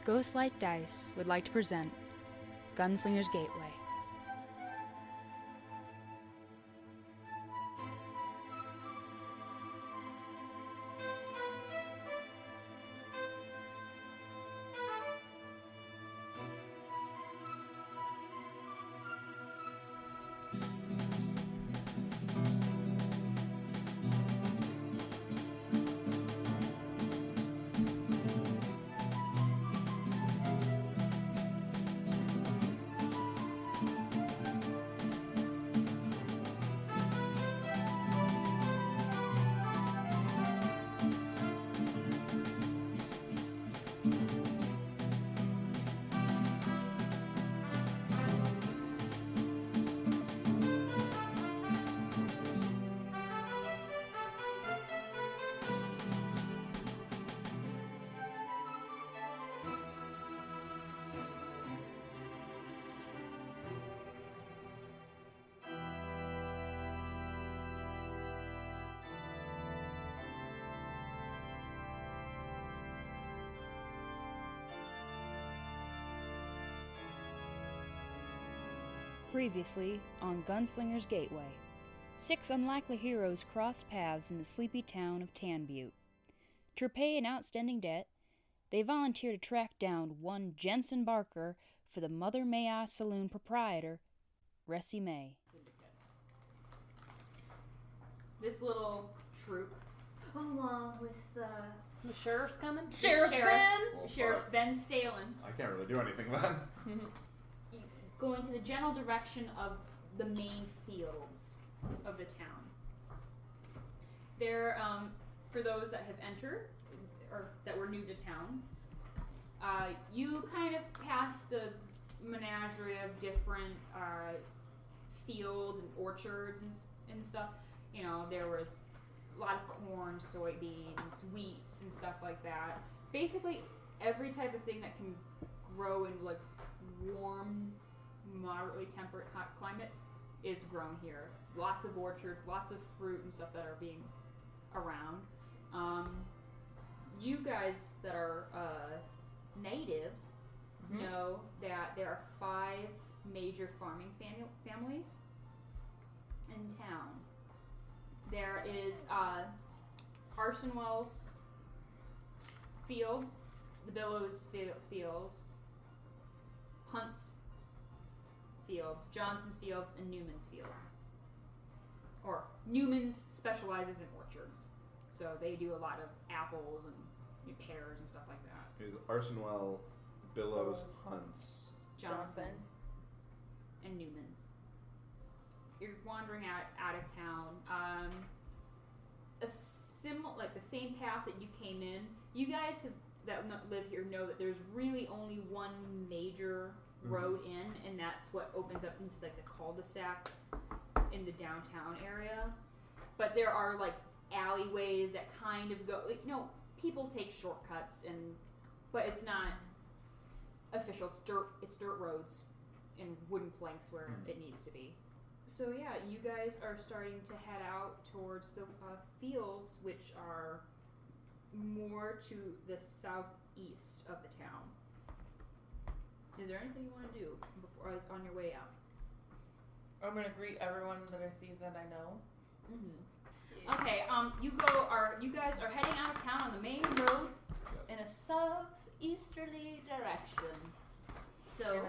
Ghostlight Dice would like to present Gunslinger's Gateway. Previously on Gunslinger's Gateway, 6 unlikely heroes cross paths in the sleepy town of Tanbutte. To repay an outstanding debt, they volunteer to track down one Jensen Barker for the Mother May I Saloon proprietor, Ressie May. This little troop, along with The sheriff's coming? Sheriff Well, Ben Staylin, I can't really do anything then. going to the general direction of the main fields of the town. There, for those that have entered or that were new to town, you kind of passed a menagerie of different fields and orchards and stuff. You know, there was a lot of corn, soybeans, wheats, and stuff like that. Basically, every type of thing that can grow in like warm, moderately temperate climates is grown here. Lots of orchards, lots of fruit and stuff that are being around. You guys that are natives know that there are 5 major farming families in town. There is Arsonwell's fields, the Billows fields, Hunt's fields, Johnson's fields, and Newman's fields. Or Newman's specializes in orchards, so they do a lot of apples and pears and stuff like that. Is Arsonwell, Billows, Hunts. Johnson and Newman's. You're wandering out of town. Like the same path that you came in. You guys that live here know that there's really only one major road in, and that's what opens up into like the cul-de-sac in the downtown area. But there are like alleyways that kind of go, like, people take shortcuts, but it's not official. It's dirt roads and wooden planks where it needs to be. So yeah, you guys are starting to head out towards the fields, which are more to the southeast of the town. Is there anything you want to do before I was on your way out? I'm gonna greet everyone that I see that I know. Yeah. Okay. You guys are heading out of town on the main road in a southeasterly direction. So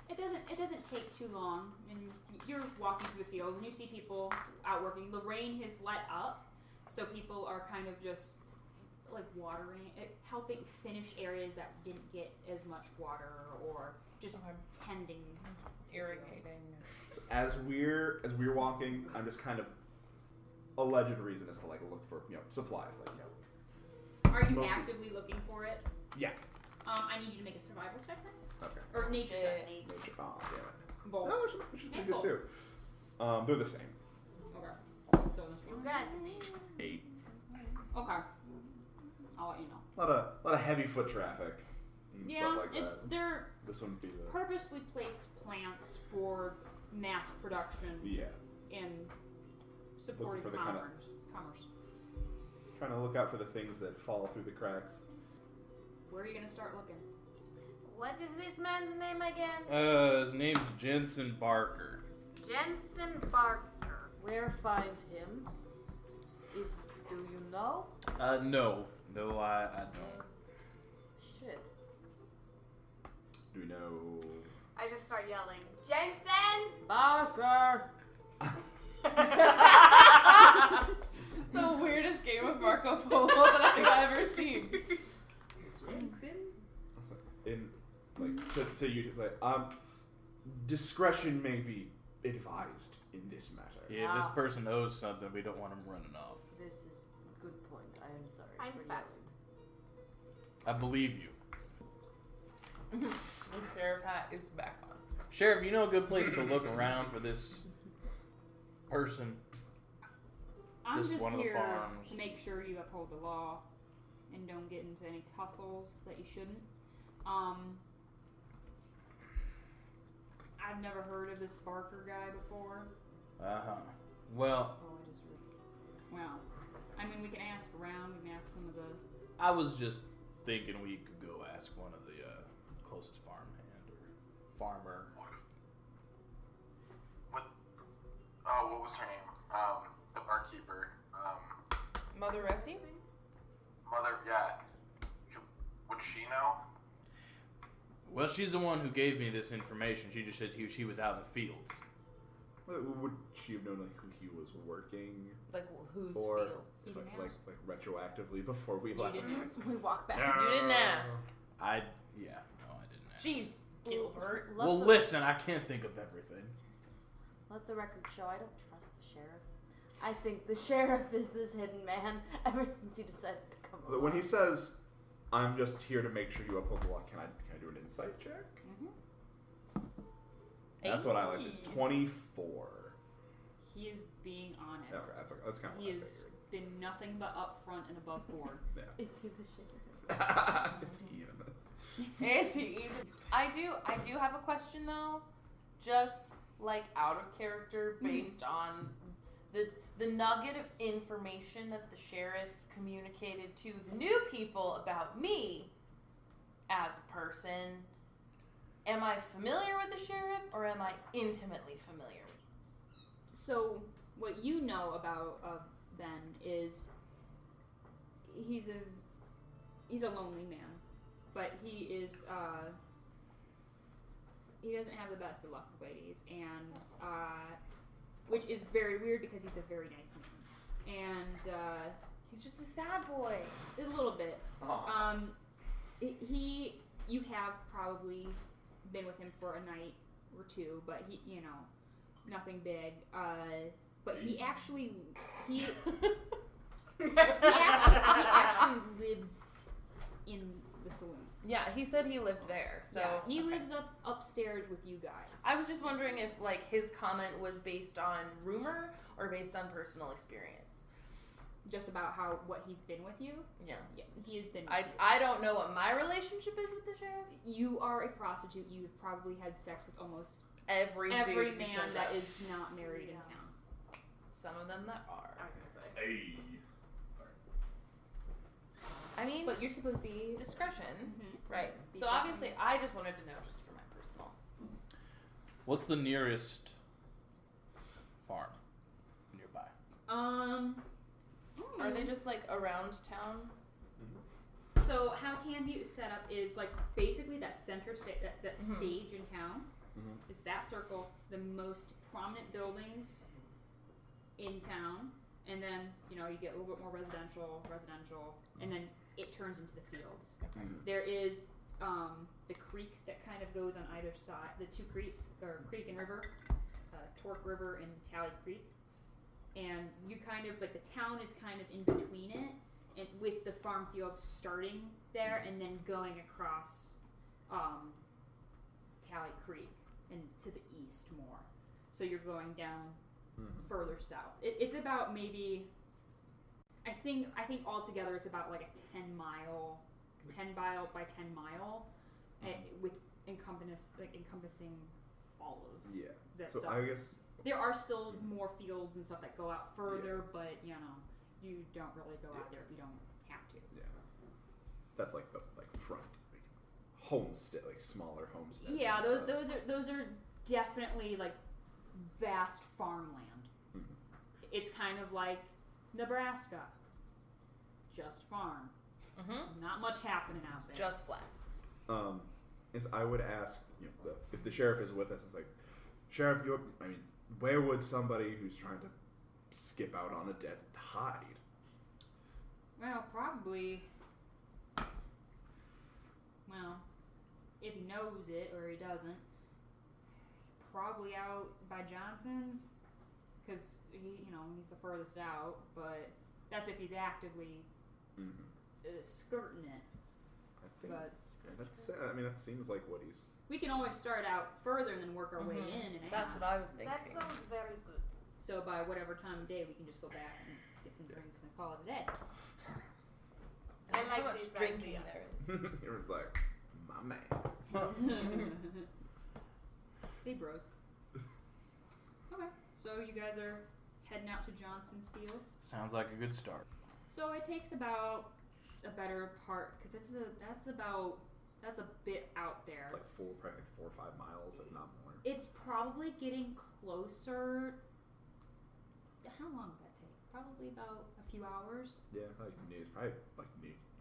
it doesn't take too long, and you're walking through the fields and you see people out working. The rain has let up, so people are kind of just like watering it, helping finish areas that didn't get as much water, or just tending, irrigating. So as we're walking, I'm just kind of alleged reason is to like look for supplies, Are you actively looking for it? Yeah. I need you to make a survival check then. Okay. Or nature check. Nature. Oh, damn it. Both. No, it should be good too. They're the same. Okay. So this one. 8. Okay. I'll let you know. A lot of heavy foot traffic and stuff like that. They're This one would be the purposely placed plants for mass production. Yeah. In supporting for the commerce. Trying to look out for the things that fall through the cracks. Where are you gonna start looking? What is this man's name again? His name's Jensen Barker. Jensen Barker. Where find him? Do you know? No, I don't. Shit. Do we know? I just start yelling, Jensen Barker. The weirdest game of Marco Polo that I've ever seen. To you, it's like, discretion may be advised in this matter. Yeah, if this person owes something, we don't want him running off. This is a good point. I am sorry. I'm for fast. I believe you. The sheriff hat is back on. Sheriff, you know a good place to look around for this person? I'm Just just one of the here farms. to make sure you uphold the law and don't get into any tussles that you shouldn't. I've never heard of this Barker guy before. Well, Well, I mean, we can ask around. We can ask some of the. I was just thinking we could go ask one of the closest farmhand or farmer. What was her name? The barkeeper. Mother Ressie? Mother, yeah. Would she know? Well, she's the one who gave me this information. She just said she was out in the fields. Would she have known who he was working Like, whose for? fields? You didn't Like retroactively before we You left. didn't ask. We walk back. You didn't ask. I didn't ask. Jeez, Gilbert. Well, listen, I can't think of everything. Let the record show I don't trust the sheriff. I think the sheriff is this hidden man ever since he decided to come along. When he says, "I'm just here to make sure you uphold the law," can I do an insight check? That's what I like. 24. He is being honest. Okay, that's kind of He what I has figured. been nothing but upfront and above board. Yeah. Is he the sheriff? Is he even? Is he even? I do have a question though, just like out of character, based on the nugget of information that the sheriff communicated to the new people about me as a person. Am I familiar with the sheriff, or am I intimately familiar with him? So, what you know about Ben is he's a lonely man, but he is he doesn't have the best of luck with ladies, and which is very weird because he's a very nice man, and He's just a sad boy. a little bit. Oh. You have probably been with him for a night or two, but he, nothing big. But he actually actually lives in the saloon. Yeah, he said he lived there. So yeah, he okay. lives upstairs with you guys. I was just wondering if his comment was based on rumor or based on personal experience. Just about what he's been with you. Yeah. Yeah, he has been. With you. I don't know what my relationship is with the sheriff. You are a prostitute. You've probably had sex with almost Every man dude that is not married in town. Some of them that are. I was gonna say. Hey. I mean, But you're supposed to be discretion, right? Be So flexible. obviously, I just wanted to know, just for my personal. What's the nearest farm nearby? Are they just around town? So how Tanbutte is set up is basically that center stage in town. It's that circle, the most prominent buildings in town, and then you get a little bit more residential, and then it turns into the fields. There is the creek that kind of goes on either side, the two creek and river, Torque River and Tally Creek, and you kind of the town is kind of in between it, and with the farm fields starting there and then going across Tally Creek and to the east more. So you're going down further south. It's about maybe I think altogether it's about a 10 mile by 10 mile, with encompassing all of that So stuff. I guess There are still more fields and stuff that go out further, but you don't really go out there if you don't have to. that's the front homestead, like smaller homesteads. Yeah, and those are definitely like vast farmland. Mhm. It's kind of like Nebraska, just farm. Mm-hmm. Not much happening out there. Just flat. Is I would ask, if the sheriff is with us, it's like, Sheriff, where would somebody who's trying to skip out on a debt hide? Well, probably. Well, if he knows it or he doesn't, probably out by Johnson's, because he's the furthest out. But that's if he's actively skirting it. I think But that seems like what he's. we can always start out further and then work our way in and That's ask. what I was thinking. That sounds very good. So by whatever time of day, we can just go back and get some drinks and call it a day. I like how much this drinking idea. there is. It was like, my man. Hey, bros. Okay, so you guys are heading out to Johnson's Fields. Sounds like a good start. So it takes about a better part, because that's a bit out there. It's like probably 4 or 5 miles, if not more. It's probably getting closer. How long would that take? Probably about a few hours. Yeah, it's probably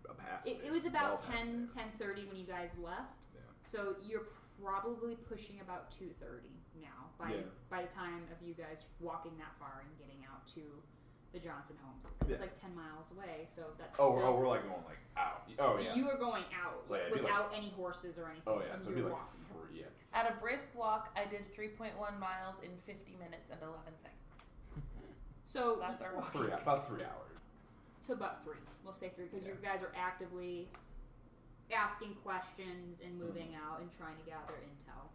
a past. It was about 10:30 when you guys left. Yeah. So you're probably pushing about 2:30 now by the time of you guys walking that far and getting out to the Johnson homes. Because it's like 10 miles away, so that's we're like going like out. Oh yeah. You are going out So, yeah, it'd be without any horses or anything. Oh yeah, so it'd be You're like walking. 3. Yeah. At a brisk walk, I did 3.1 miles in 50 minutes and 11 seconds. So That's our walking. About 3 hours. So about 3. We'll say 3 because you guys are actively asking questions and moving out and trying to gather intel.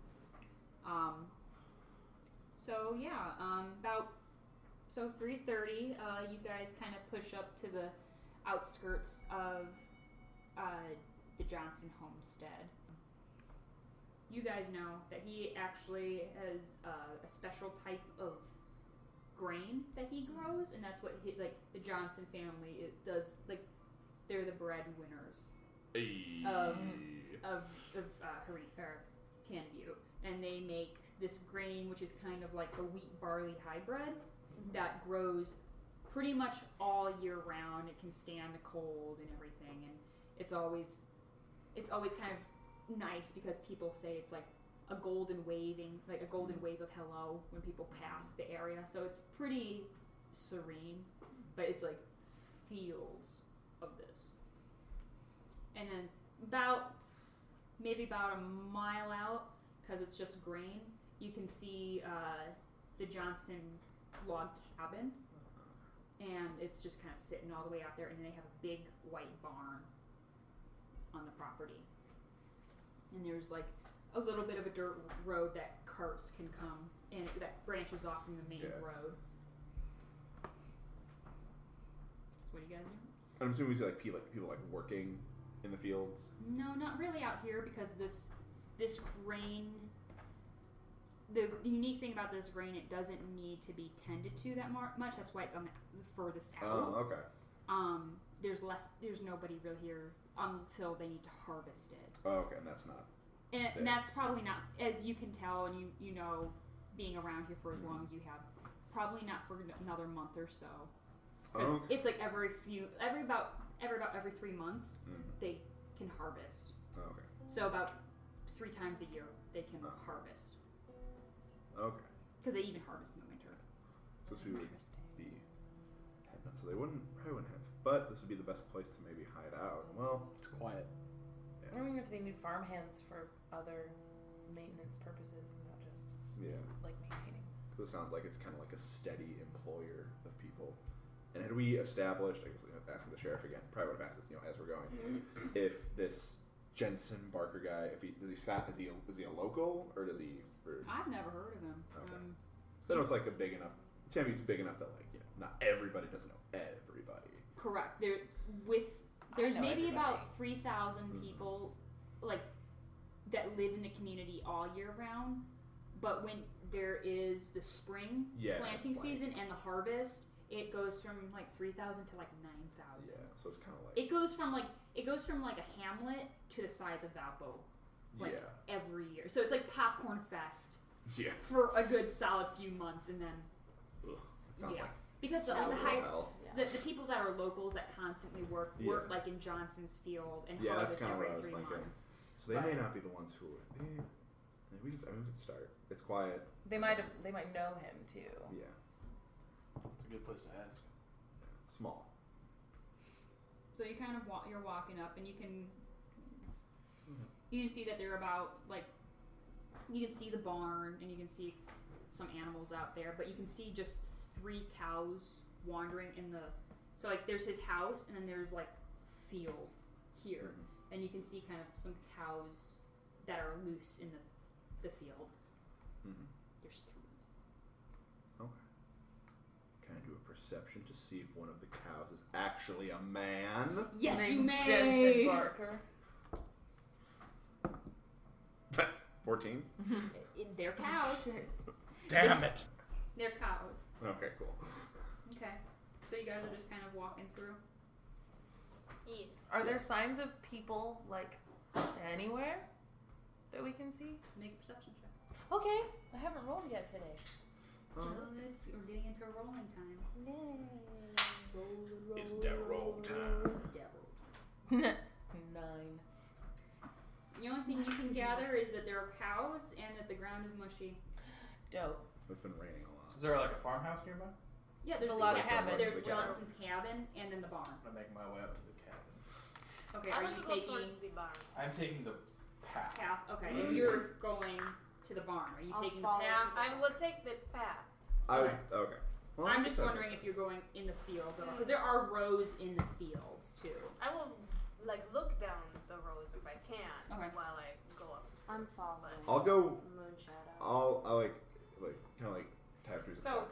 So yeah, about 3:30. You guys kind of push up to the outskirts of the Johnson homestead. You guys know that he actually has a special type of grain that he grows, and that's what the Johnson family does. Like, they're the breadwinners of Tanbutte, and they make this grain, which is kind of like a wheat barley hybrid that grows pretty much all year round. It can stand the cold and everything, and it's always kind of nice because people say it's like a golden wave of hello when people pass the area. So it's pretty serene, but it's like fields of this. And then maybe about a mile out, because it's just grain, you can see the Johnson log cabin, and it's just kind of sitting all the way out there, and then they have a big white barn on the property. And there's like a little bit of a dirt road that carts can come, and that branches off from the main road. So what do you guys do? I'm assuming we see like people like working in the fields. No, not really out here, because this grain. The unique thing about this grain, it doesn't need to be tended to that much. That's why it's on the furthest out. Oh, okay. There's nobody really here until they need to harvest it. Oh, okay, and that's not. And that's probably not, as you can tell, and you know, being around here for as long as you have, probably not for another month or so. Because it's like every 3 months they can harvest. Oh, okay. So about 3 times a year they can harvest. Okay. Because they even harvest in the winter. So we would be heading out. So they probably wouldn't have. But this would be the best place to maybe hide out. Well, It's quiet. I wonder if they need farm hands for other maintenance purposes and not just like maintaining. So it sounds like it's kind of like a steady employer of people. And had we established, I guess we're asking the sheriff again, probably would have asked this, as we're going, if this Jensen Barker guy, is he a local, or does he? I've never heard of him. Okay. So I know it's like a big enough. Tammy's big enough that not everybody doesn't know everybody. Correct. There's maybe about 3,000 people that live in the community all year round, but when there is the spring planting season and the harvest, it goes from 3,000 to 9,000. Yeah, so it's kind of like it goes from a hamlet to the size of Valpo like Yeah. every year. So it's like Popcorn Fest Yeah. for a good solid few months, and then Ugh, it sounds Yeah. like because the hell. high Hell. the people that are locals that constantly work Yeah. like in Johnson's Field and Yeah, that's harvest kinda what every I was 3 thinking. months. So they may not be the ones who. We could start. It's quiet. They might know him too. Yeah. It's a good place to ask. Small. So you kind of you're walking up, and you can see that they're about like you can see the barn, and you can see some animals out there, but you can see just 3 cows wandering in the. So like there's his house, and then there's like field here, and you can see kind of some cows that are loose in the field. Mm-hmm. There's 3. Okay. Can I do a perception to see if one of the cows is actually a man? Yes, Named you may. Jensen Barker. 14? They're cows. Damn it! They're cows. Okay, cool. Okay. So you guys are just kind of walking through. Yes. Are there signs of people like anywhere that we can see? Make a perception check. Okay, I haven't rolled yet today. So we're getting into rolling time. It's that roll time. Devil. 9. The only thing you can gather is that there are cows and that the ground is mushy. Dope. It's been raining a lot. Is there like a farmhouse nearby? Yeah, there's The log cabin. There's The cabin. Johnson's cabin and then the barn. I'm gonna make my way up to the cabin. Okay, I are want you to go taking towards the barn. I'm taking the path. path? Okay, and you're going to the barn. Are you I'll taking the follow path? I will take the path. I would. Okay. Well, I'm I just guess that wondering makes if you're sense. going in the fields at all, because there are rows in the fields too. I will like look down the rows if I can Okay. while I go up. I'm following. I'll go. Moonshadow. I'll like kind of like tap through the So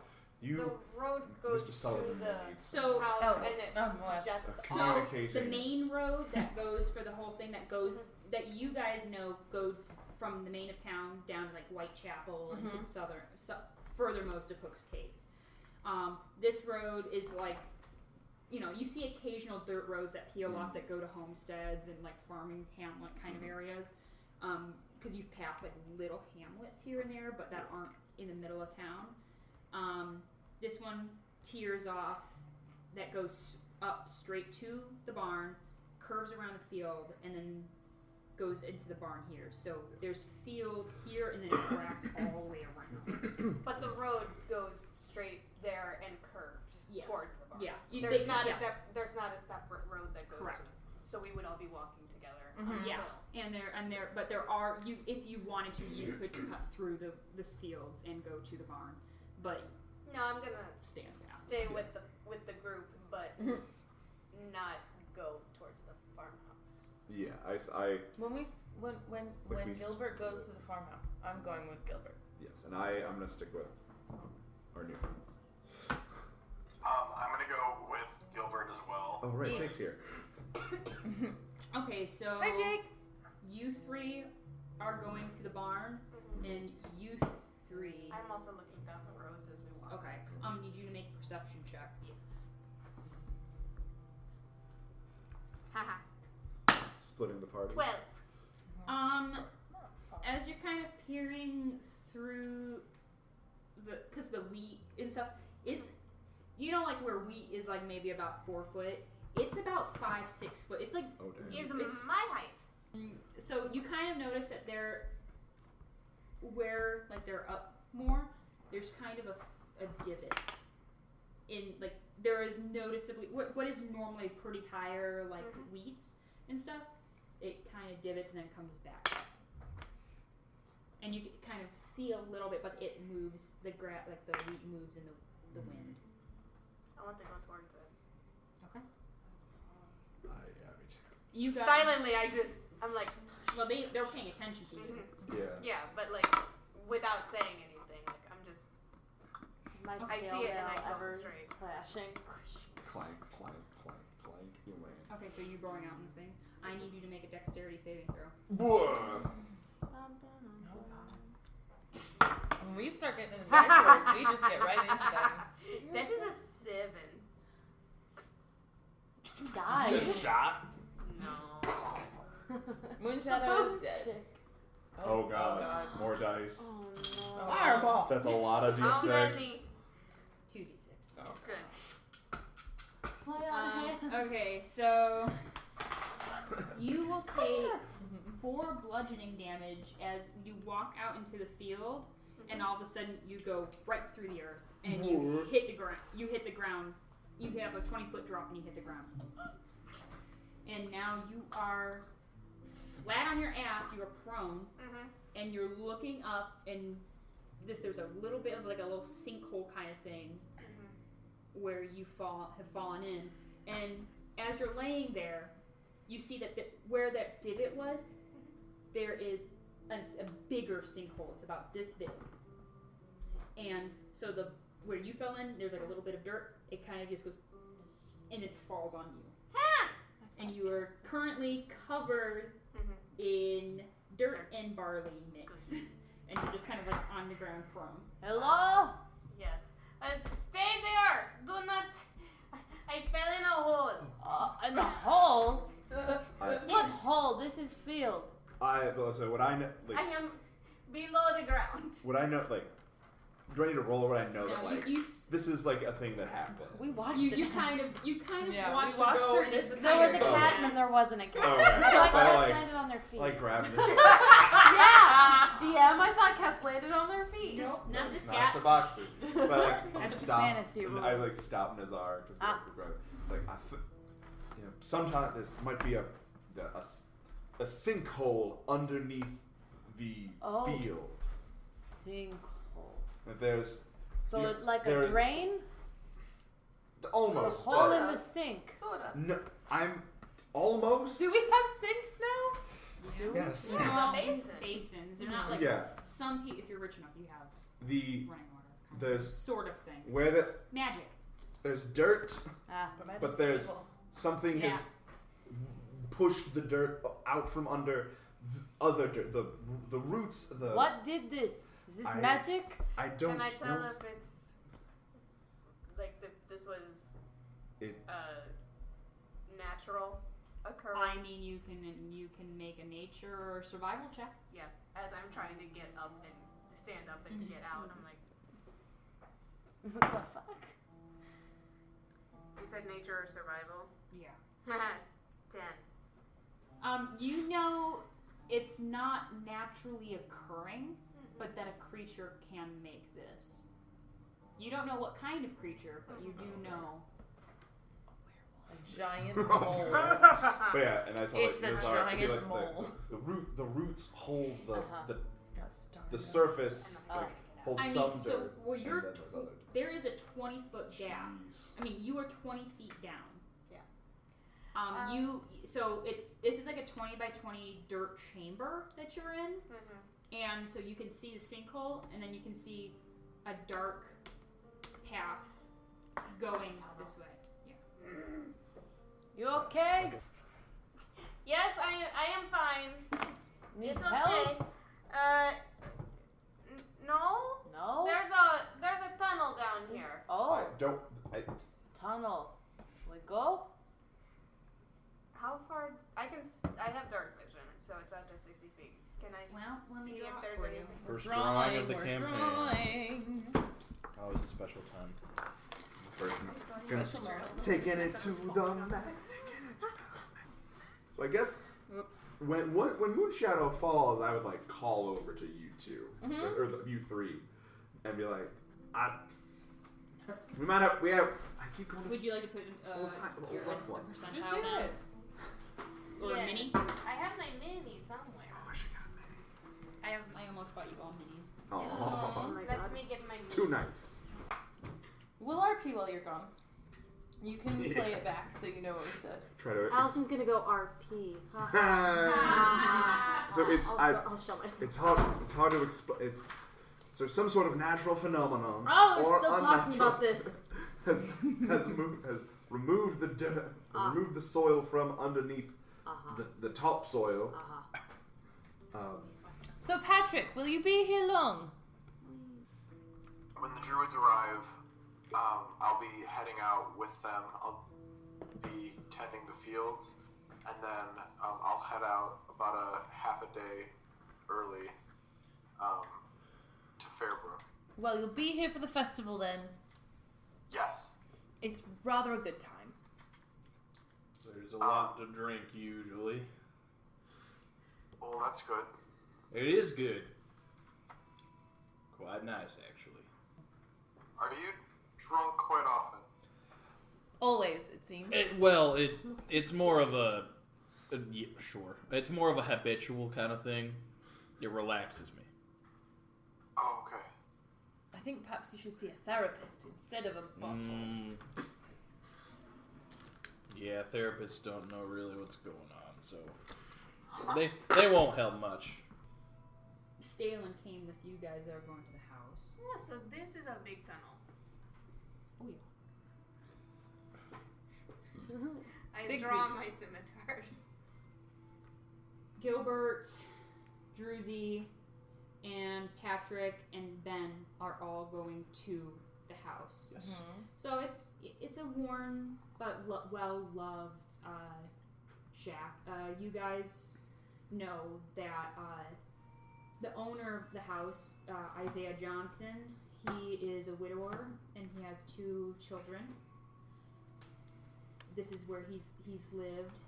You, the road goes Mr. to Sullivan, the needs So house Oh. and it Well. jets So off. the communicating. main road that goes for the whole thing that goes that you guys know goes from the main of town down to like Whitechapel and to the furthermost of Hooks Cape. This road is like, you see occasional dirt roads that peel off that go to homesteads and like farming hamlet kind of areas, because you've passed like little hamlets here and there, but that aren't in the middle of town. This one tears off, that goes up straight to the barn, curves around the field, and then goes into the barn here. So there's field here, and then it cracks all the way around. But the road goes straight there and curves Yeah. towards the barn. Yeah, There's not yeah. there's not a separate road that goes Correct. to. So we would all be walking together. Mhm. Yeah. But there are if you wanted to, you could cut through this fields and go to the barn, but No, I'm gonna stay on the path. stay with the group, but not go towards the farmhouse. Yeah, When Gilbert goes to the farmhouse, I'm going with Gilbert. yes, and I'm gonna stick with our new friends. I'm gonna go with Gilbert as well. Oh right, Yeah. Jake's here. Okay, so Hi, Jake. you 3 are going to the barn, and you 3. I'm also looking down the rows as we walk. Okay, need you to make a perception check. Yes. Haha. Splitting the party. 12. As you're kind of peering through because the wheat and stuff, it's like where wheat is like maybe about 4 foot. It's about 5-6 foot. It's like Oh damn. Is It's- my height. so you kind of notice that where like they're up more, there's kind of a divot in like there is noticeably what is normally pretty higher like wheats and stuff. It kind of divots and then comes back up. And you can kind of see a little bit, but it moves the wheat moves in the wind. I want to go towards it. Okay. Yeah, me too. You guys. Silently, I'm like, Well, they're paying attention to you. Yeah. yeah, but like without saying anything, like I'm just, My I see scale it and I now go ever straight. clashing. Clank, clank, clank, clank. You land. Okay, so you're going out in the thing. I need you to make a dexterity saving throw. Whoa. When we start getting into dinosaurs, we just get right into them. That is a 7. Die. Shot. No. Moonshadow is Supposed dead. to. Oh god. More dice. Oh no. Fireball. That's a lot of How d6. many? 2d6. Oh. Good. Play on hands. Okay, so you will take 4 bludgeoning damage as you walk out into the field, and all of a sudden you go right through the earth, and you hit the ground. You hit the ground. You have a 20-foot drop, and you hit the ground. And now you are flat on your ass. You are prone, and you're looking up, and there's a little bit of like a little sinkhole kind of thing where you have fallen in. And as you're laying there, you see that where that divot was, there is a bigger sinkhole. It's about this big. And so where you fell in, there's like a little bit of dirt. It kind of just goes, and it falls on you. And you are currently covered in dirt and barley mix. And you're just kind of like on the ground prone. Hello? Yes. Stay there! Do not... I fell in a hole. In the hole? I- What hole? This is field. So what I know, like, I am below the ground. what I know, like, do I need to roll or would I know that, Now, like, this is like a thing that happened? We watched you it. kind of Yeah, watched we watched it go. her And it's disappear. There was a kind of- cat and then there wasn't a cat. Oh, I right. thought So, cats like- landed on their feet. Like grabbing this. Yeah! DM, I thought cats landed on their feet. Nope, not this It's not cat. a boxer. So I like That's the stop. fantasy and I rules. like stop Nazar because Ah. it's like sometimes this might be a sinkhole underneath the Oh. field. Sinkhole. And there's So Yeah, like a there- drain? almost. Hole in the sink. Sorta. No, I'm almost. Do we have sinks now? Yes. They're It's a all basin. basins. They're not like Yeah. some people. If you're rich enough, you have The running water. Kind There's- of sort of thing. where Magic. there's dirt, Ah. but there's something Yeah. has pushed the dirt out from under the other dirt. The roots. The What did this? Is this I- magic? I don't. Can I tell know. if it's like this was It- natural occurring? I mean, you can make a nature or survival check. Yeah. As I'm trying to get up and stand up and get out, I'm like, What the fuck? you said nature or survival? Yeah. 10. You know, it's not naturally occurring, but that a creature can make this. You don't know what kind of creature, but you do know. A giant mole. But yeah, and that's all. It's a Nazar, it'd be giant like mole. The roots hold Uh-huh. the surface, Oh. like hold I some mean, so dirt. well, and you're then there's other there is a 20-foot gap. Jeez. I mean, you are 20 feet down. Yeah. This is like a 20 by 20 dirt chamber that you're in, and so you can see the sinkhole, and then you can see a dark path going this way. Yeah. You okay? Yes, I am fine. Need It's help? okay. No. No? There's a tunnel down here. Oh, I tunnel. We go? How far? I have dark vision, so it's up to 60 feet. Can I Well, let me see draw if it there's for you. anything? First drawing of the campaign. Drawing. Always a special time. Special moment. taking it to the max. So I guess when Moonshadow falls, I would like call over to you two or you three, and be like, we have. I keep going. Would you like to put All the time. your All the a one. percentile Just do down? it. Or Yeah. a mini? I have my mini somewhere. I almost bought you all minis. Oh, Let me get my mini. too nice. We'll RP while you're gone. You can play it back so you know what we said. Try to. Allison's gonna go RP. So it's I'll show myself. it's hard to explain. It's so some sort of natural phenomenon. Oh, or we're still talking unnatural about this. has removed the dirt, removed the soil from underneath the topsoil. So Patrick, will you be here long? When the druids arrive, I'll be heading out with them. I'll be tending the fields, and then I'll head out about a half a day early to Fairbrook. Well, you'll be here for the festival then. Yes. It's rather a good time. There's a lot to drink usually. Well, that's good. It is good. Quite nice, actually. Are you drunk quite often? Always, it seems. It's more of a yeah, sure. It's more of a habitual kind of thing. It relaxes me. Oh, okay. I think perhaps you should see a therapist instead of a bottle. Yeah, therapists don't know really what's going on, so they won't help much. Staylin came with you guys that are going to the house. Oh, so this is a big tunnel. Oh yeah. I Big draw boot. my scimitars. Gilbert, Druzy, and Patrick and Ben are all going to the house. Yes. So it's a worn but well loved shack. You guys know that the owner of the house, Isaiah Johnson, he is a widower and he has 2 children. This is where he's lived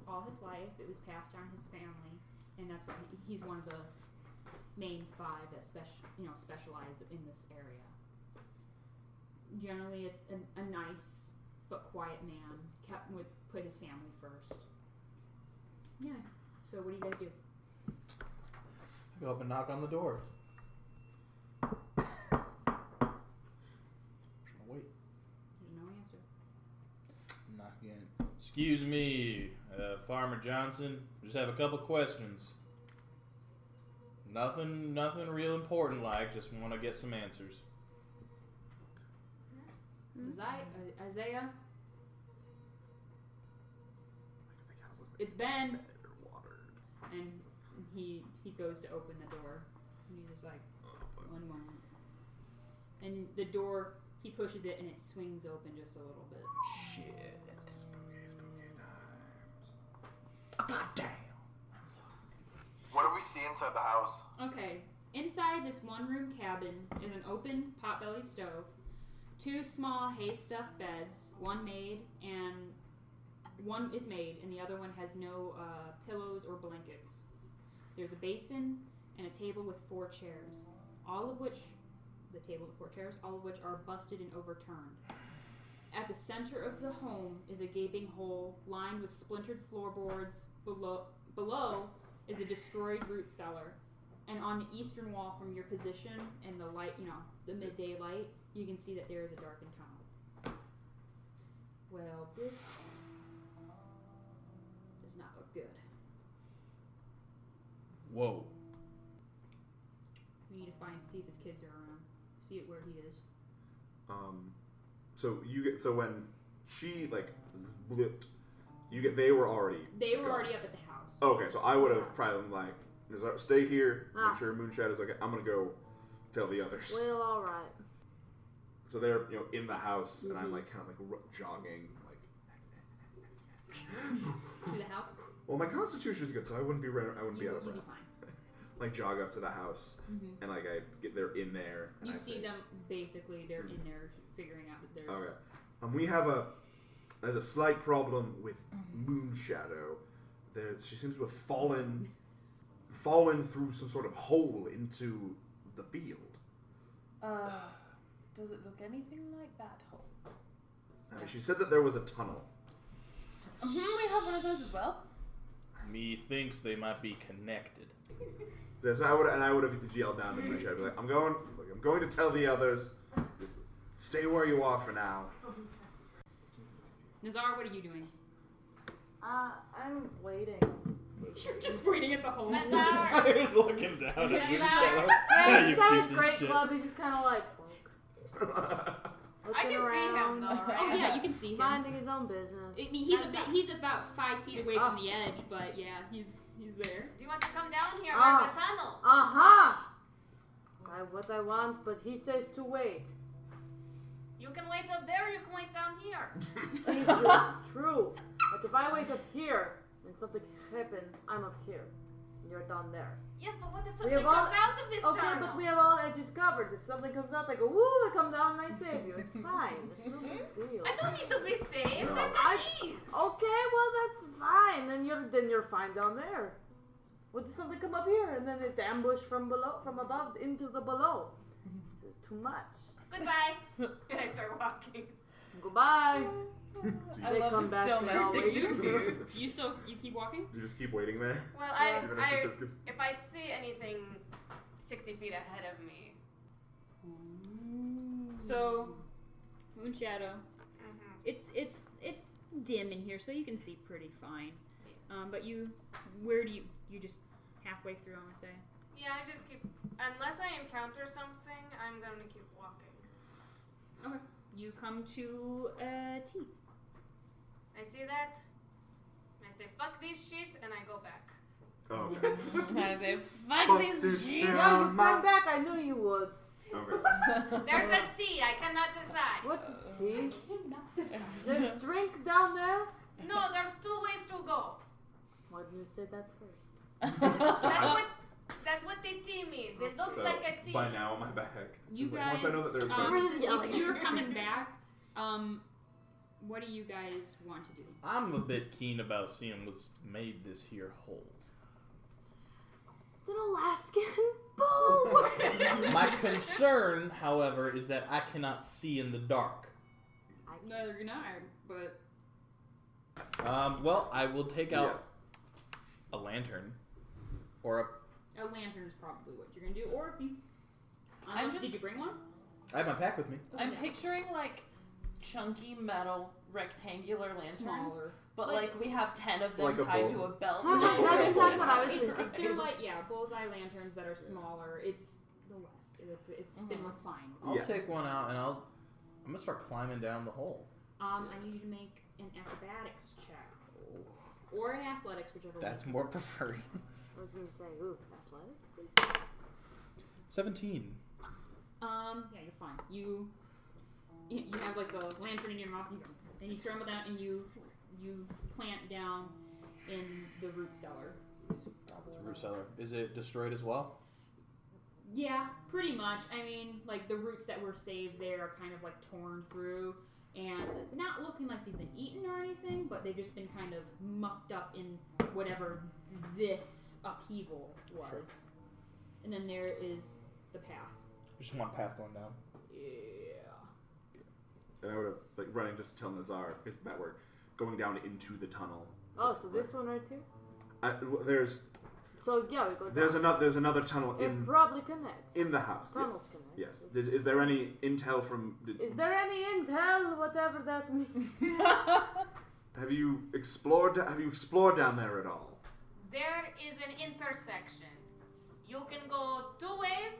all his life. It was passed down his family, and that's why he's one of the main 5 that specialize in this area. Generally, a nice but quiet man. Put his family first. Yeah. So what do you guys do? Go up and knock on the door. Wait. There's no answer. Knock again. Excuse me, Farmer Johnson. Just have a couple questions. Nothing real important. Just want to get some answers. Isaiah. It's Ben. And he goes to open the door. And he's just like, one moment. And the door, he pushes it and it swings open just a little bit. Shit. Spooky times. God damn. What do we see inside the house? Okay. Inside this one-room cabin is an open potbelly stove, 2 small hay-stuffed beds, one is made, and the other one has no pillows or blankets. There's a basin and a table with 4 chairs, all of which are busted and overturned. At the center of the home is a gaping hole lined with splintered floorboards. Below is a destroyed root cellar. And on the eastern wall from your position and the light, the midday light, you can see that there is a darkened tunnel. Well, this does not look good. Whoa. We need to see if his kids are around. See it where he is. So when she blipped, they were already gone. already up at the house. Okay, so I would have probably been Nazar, stay here, make sure Moonshadow's okay. I'm gonna go tell the others. Well, all right. So they're in the house, and I'm jogging To the house? Well, my constitution is good, so I wouldn't be out of You'd be breath. fine. Jog up to the house, and I get there in there. You see them basically. They're in there figuring out that there's. Okay. We have there's a slight problem with Moonshadow. She seems to have fallen through some sort of hole into the field. Does it look anything like that hole? She said that there was a tunnel. We have one of those as well. Methinks they might be connected. So I would have yelled down to Moonshadow, like, I'm going to tell the others. Stay where you are for now. Nazar, what are you doing? I'm waiting. You're just waiting at the hole. I was looking down at you. Yeah, he's got piece his of great shit. club. He's just kind of like I can see him though, right? Oh yeah, you can see him. minding his own business. I mean, he's about 5 feet away from the edge, but yeah, he's there. Do you want to come down here? Ah. There's a tunnel. Aha! What I want, but he says to wait. You can wait up there, you can wait down here. Is this true? But if I wait up here and something happens, I'm up here. You're down there. Yes, but what if We something have all- comes out of this Okay, tunnel? but we have all edges covered. If something comes out, they go, woo, I come down and I save you. It's fine. It's no big deal. I don't need to be saved. No. I've got keys. Okay, well that's fine. Then you're fine down there. What if something come up here and then it's ambushed from above into the below? This is too much. Goodbye. And I start walking. Goodbye. I They love come the back. stillness. They always Dispute. You keep walking? You just keep waiting there. Well, Yeah. Even if it says good- if I see anything 60 feet ahead of me, So, Moonshadow. mm-hmm. It's dim in here, so you can see pretty fine. But you just halfway through? I'm gonna say. Yeah, I just keep. Unless I encounter something, I'm gonna keep walking. Okay. You come to a T. I see that. I say, fuck this shit, and I go back. Oh, okay. And they Fuck fuck this this shit. shit. Yeah, you come back. I knew you would. Okay. There's a T, I cannot decide. What's tea? There's drink down there. No, there's 2 ways to go. Why didn't you say that first? That's what the T means. It looks So, like a T. by now, I'm back. You It's guys. like, once I know that there's We're just yelling. If you're coming back, what do you guys want to do? I'm a bit keen about seeing what's made this here hole. It's an Alaskan bull. My concern, however, is that I cannot see in the dark. Neither can I, but Well, I will take out Yes. a lantern or a lantern is probably what you're gonna do. Or if you, I'm just- did you bring one? I have my pack with me. I'm Okay. picturing like chunky metal rectangular lanterns, Smaller. but Like- like we have 10 of them Like a tied bull. to a belt. That's exactly what I was It's thinking. they're like bullseye lanterns that are smaller. It's the West. It's been refined. I'll Yes. take one out and I'm gonna start climbing down the hole. I need you to make an acrobatics check or an athletics, whichever. That's more preferred. I was gonna say, ooh, athletics. 17. Yeah, you're fine. You have like the lantern in your mouth, and you scramble down, and you plant down in the root cellar. Root cellar. Is it destroyed as well? Yeah, pretty much. I mean, like the roots that were saved there are kind of like torn through, and not looking like they've been eaten or anything, but they've just been kind of mucked up in whatever this upheaval was. Sure. And then there is the path. Just one path going down. Yeah. And I would have like running just to tell Nazar is that we're going down into the tunnel. Oh, so this one right here. There's So yeah, we go. there's another tunnel It probably connects. in the house. Tunnels connect. Yes. Is there any intel from? Is there any intel, whatever that means? Have you explored down there at all? There is an intersection. You can go 2 ways.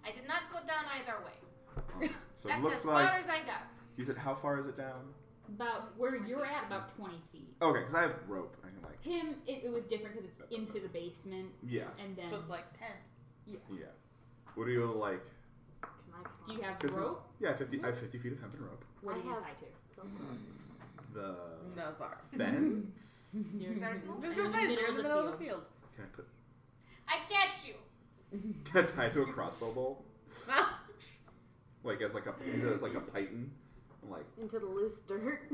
I did not go down either way. So That's it looks as like. far as I got. You said how far is it down? About where you're at, about 20 feet. Okay, because I have rope. I can like. Him, it was different because it's into the basement, Yeah. and then So it's like 10. Yeah. What do you like? Can I do you have 'cause rope? Yeah, 50. I have 50 feet of hempen rope. What I are you have- tied to? The Nazar. fence. There's no. There's In no the fence. middle We're in of the the middle of the field. field. Can I put? I catch you. Can I tie it to a crossbow bolt? Like as like a python. Like into the loose dirt?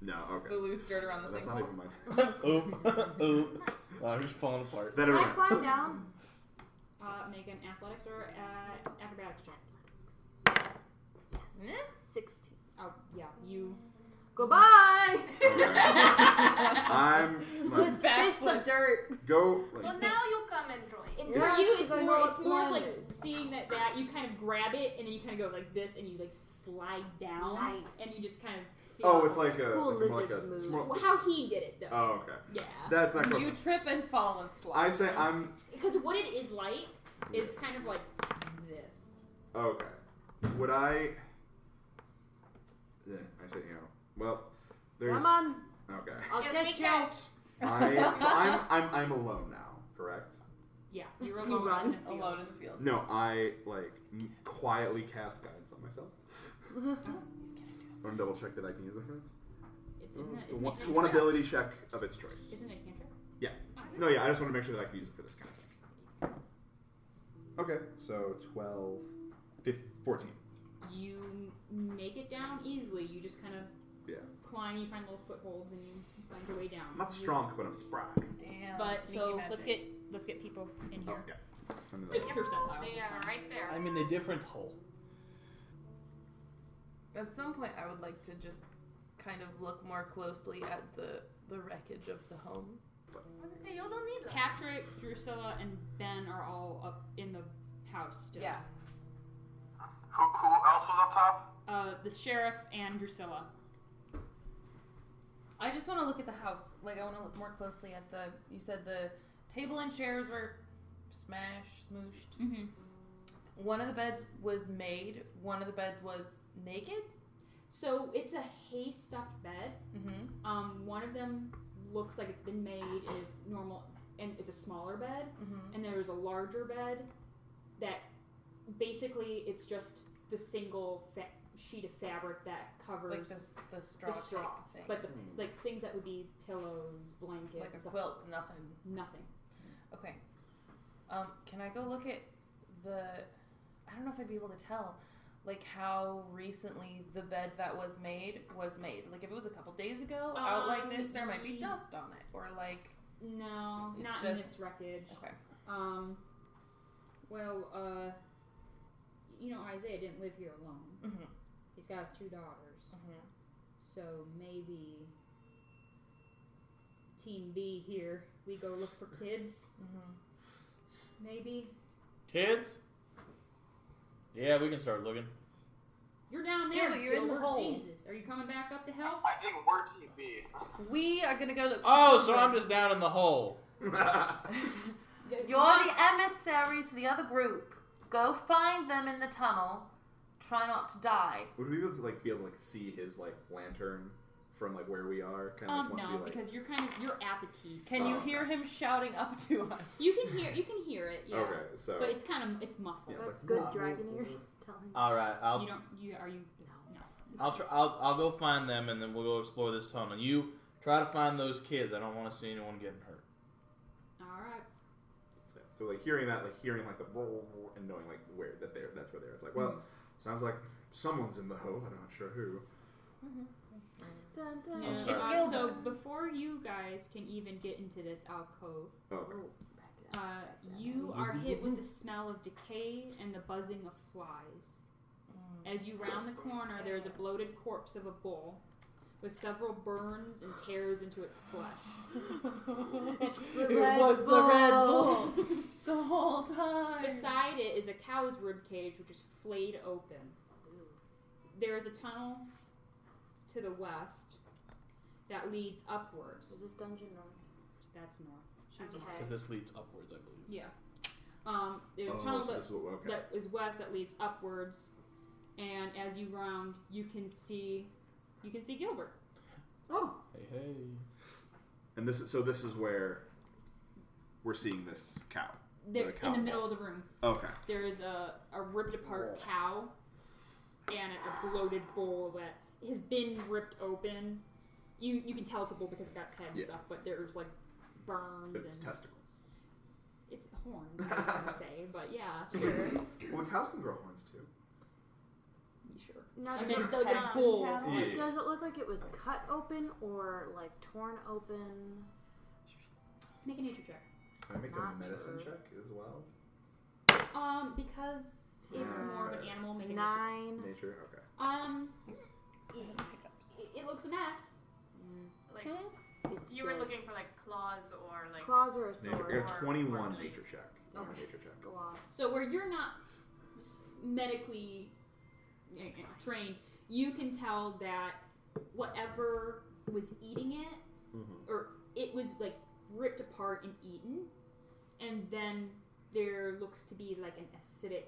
no. Okay. The loose dirt around the That's sinkhole. not even mine. Oop. Oh, I'm just falling apart. That Can I everyone. climb down? Make an athletics or acrobatics check. Yes. 16. Oh, yeah, you. Goodbye! I'm like, With face of dirt. go. Like, So now you come and join. For Yeah, you, because I know it's what more slime like is. seeing that you kind of grab it and then you kind of go like this and you like slide down Nice. and you just kind of. oh, feel- it's like a Cool like more lizard like a move. small- Well, how he did it though. Oh, okay. Yeah. That's not You cool. trip and fall and slide. I say I'm Because what it is like is kind of like this. okay. Would I? Yeah, I say well. There's Come on. okay. I'll Yes, get we you. catch. I'm alone now, correct? Yeah, you're You alone. run. in the field. Alone in the field. No, I like quietly cast guidance on myself. Want to double check that I can use it for this? Isn't it One ability check of its choice. Isn't it a cantrip? Yeah. Oh, No, yeah, I just want to make sure that I can use it for this kind of thing. Okay, so 12, 14. You make it down easily. You just kind of climb. You find little footholds, and you find your way down. I'm not strong, but I'm spry. Damn. But sneaky so magic. let's get people in here. Oh, yeah. Just percentiles. They is are fine. right there. I'm in a different hole. At some point, I would like to just kind of look more closely at the wreckage of the home. I was gonna say, you don't need that. Patrick, Drusilla, and Ben are all up in the house still. Yeah. Who else was up top? The sheriff and Drusilla. I just want to look at the house. Like, I want to look more closely at the... You said the table and chairs were smashed, smooshed. Mm-hmm. One of the beds was made. One of the beds was naked. So it's a hay stuffed bed. Mm-hmm. One of them looks like it's been made. It is normal, and it's a smaller bed. Mm-hmm. And there's a larger bed that basically it's just the single sheet of fabric that covers Like the straw thing. but the like things that would be pillows, blankets, Like a and stuff. quilt, nothing. Nothing. Okay. Can I go look at the... I don't know if I'd be able to tell, like, how recently the bed that was made. Like, if it was a couple days ago, out like this, there might be dust on it. Or, like... No, It's not in just- this wreckage. Okay. Well, you know, Isaiah didn't live here alone. Mm-hmm. He's got his 2 daughters. Mm-hmm. So maybe Team B here, we go look for kids. Mm-hmm. Maybe. Kids? Yeah, we can start looking. You're down there. Gilbert, you're in the Gilbert. hole. Jesus. Are you coming back up to help? I think we're Team B. We are gonna go look for Oh, so children. I'm just down in the hole. You're the emissary to the other group. Go find them in the tunnel. Try not to die. Would we be able to see his lantern from where we are? Kind of once No, we, because you're at the T. Can you hear him shouting up to us? You can hear it. Yeah. Okay, so But it's muffled. Yeah, Good dragon ears telling. All right, Are you? No. I'll go find them, and then we'll go explore this tunnel. You try to find those kids. I don't want to see anyone getting hurt. All right. so hearing that, hearing the and knowing where that's where they're. It's like, well, sounds like someone's in the hole. I'm not sure who. Dun, dun. No, I'll start. so before you guys can even get into this alcove, you are hit with the smell of decay and the buzzing of flies. As you round the corner, there is a bloated corpse of a bull with several burns and tears into its flesh. It was the Red Bull the whole time. Beside it is a cow's rib cage, which is flayed open. There is a tunnel to the west that leads upwards. Is this dungeon north? That's north. She's Okay. Because this leads upwards, I believe. Yeah. There's a tunnel that is west that leads upwards, and as you round, you can see Gilbert. Oh. Hey. And this is where we're seeing this cow. They're cow in the middle of the room. Okay. There is a ripped apart cow and a bloated bull that has been ripped open. You can tell it's a bull because it's got its head and stuff, but there's burns It's and testicles. it's horns. I was gonna say, but yeah, sure. Well, cows can grow horns too. Sure. Now, And does, then still get bull. Yeah. does it look like it was cut open or torn open? Make a nature check. Can I make Not a medicine sure. check as well? Because it's more of an animal. Make a nature. 9. Nature. Okay. It looks a mess. Like, It's you were dead. looking for claws or claws or a Nature. sword. I got 21 or- nature check. Okay. Nature check. Go on. So where you're not medically trained, you can tell that whatever was eating it, or it was ripped apart and eaten, and then there looks to be an acidic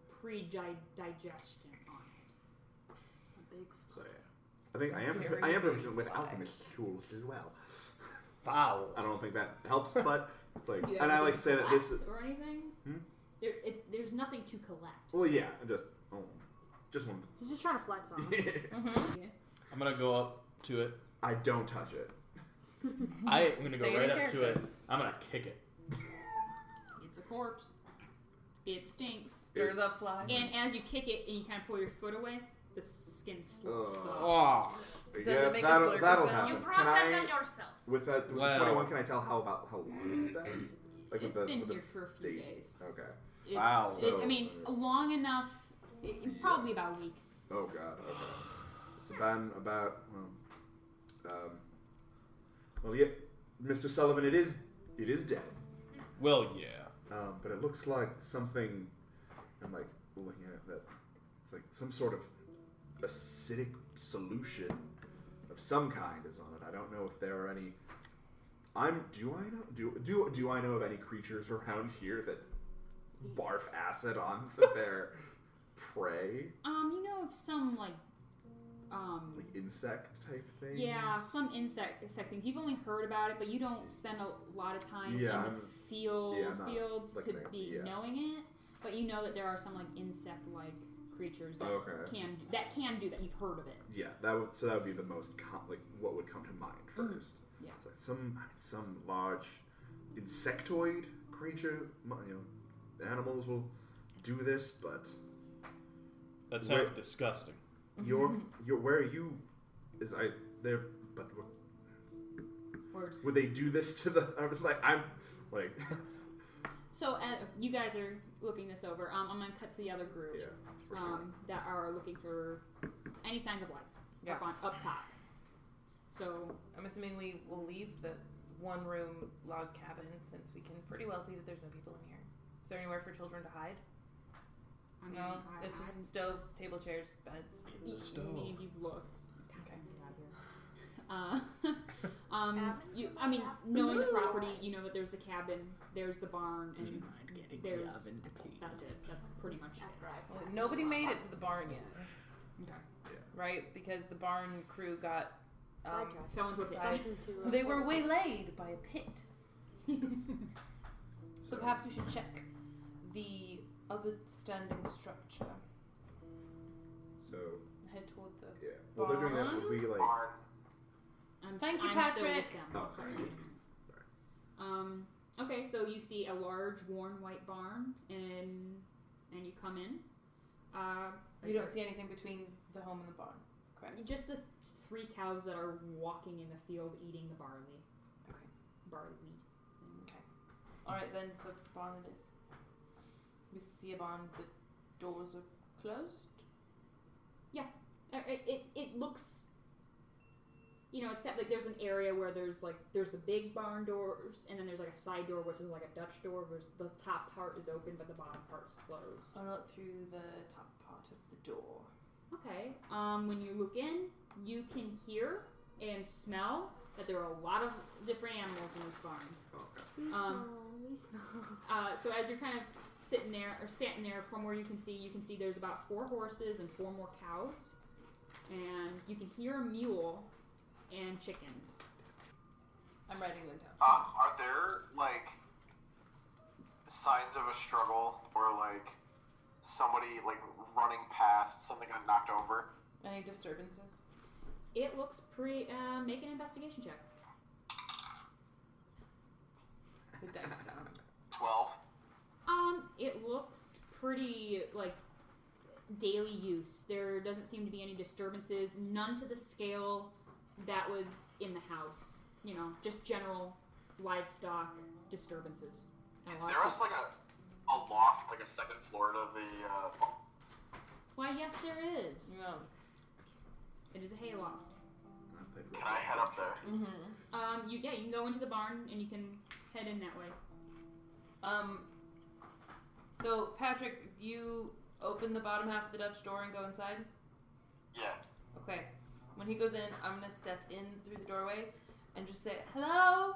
pre-digestion on it. A big So yeah. I think I am proficient with alchemist tools as well. Foul. I don't think that helps, but it's Do you and I have say that this collect or anything. There's nothing to collect. well, yeah, just one. He's just trying to flex on us. Yeah. I'm gonna go up to it. I don't touch it. I'm gonna go Say it right in up to it. I'm gonna kick it. It's a corpse. It stinks. Stirs up fly. And as you kick it and you kind of pull your foot away, the skin slips off. Oh. Does it make a that'll slurpy that'll sound? You happen. brought Can that I, on yourself. with that with Well. 21, can I tell how long it's been? Like It's with been with here for a few state? days. Okay. It's, Wow. I mean, long enough. Probably about a week. Oh God. Okay. It's been about well, yeah, Mr. Sullivan, it is dead. Well, yeah. But it looks like something. I'm like looking at it, that it's like some sort of acidic solution of some kind is on it. I don't know if there are any. Do I know of any creatures around here that barf acid onto their prey? You know of some like insect type things? Yeah, some insect things. You've only heard about it, but you don't spend a lot of time in the I'm not fields to looking at- be knowing it. But you know that there are some like insect-like creatures that can do that. You've heard of it. Yeah, that would be the most what would come to mind first. Yeah. So some large insectoid creature. Animals will do this, but That sounds disgusting. you're where are you? Is I there? But would they do this to the? I was like I'm like. So you guys are looking this over. I'm gonna cut to the other group. Yeah, for sure. That are looking for any signs of life up top. So I'm assuming we will leave the one-room log cabin since we can pretty well see that there's no people in here. Is there anywhere for children to hide? I mean, No, it's just stove, table, chairs, beds. I mean, if you've looked. Okay. Knowing the property, you know that there's the cabin, there's the barn, and there's that's it. That's pretty much it. Well, nobody made it to the barn yet, Okay. right? Because the barn crew got Fell into a pit. they were waylaid by a pit. So perhaps we should check the other standing structure. So Head toward the. yeah, well they're doing that. Would we like? Barn. Thank you, I'm still Patrick. with them. Oh, sorry. Okay, so you see a large, worn white barn, and you come in. You don't see anything between the home and the barn, correct? Just the 3 cows that are walking in the field eating the barley. Okay. Barley wheat. Okay. All right, then the barn it is. We see a barn. The doors are closed. It looks. It's got like there's an area where there's the big barn doors, and then there's like a side door which is like a Dutch door where the top part is open but the bottom part's closed. I'll look through the top part of the door. Okay. When you look in, you can hear and smell that there are a lot of different animals in this barn. We smell. So as you're kind of sitting there from where you can see there's about 4 horses and 4 more cows, and you can hear a mule and chickens. I'm writing them down. Are there like signs of a struggle or like somebody like running past, something got knocked over? Any disturbances? It looks pretty. Make an investigation check. The dice sound. 12. It looks pretty like daily use. There doesn't seem to be any disturbances. None to the scale that was in the house. Just general livestock disturbances. Is there like a loft, like a second floor to the? Why, yes, there is. No. It is a hayloft. Can I head up there? Mm-hmm. You can go into the barn and you can head in that way. So Patrick, you open the bottom half of the Dutch door and go inside? Yeah. Okay. When he goes in, I'm gonna step in through the doorway and just say, hello?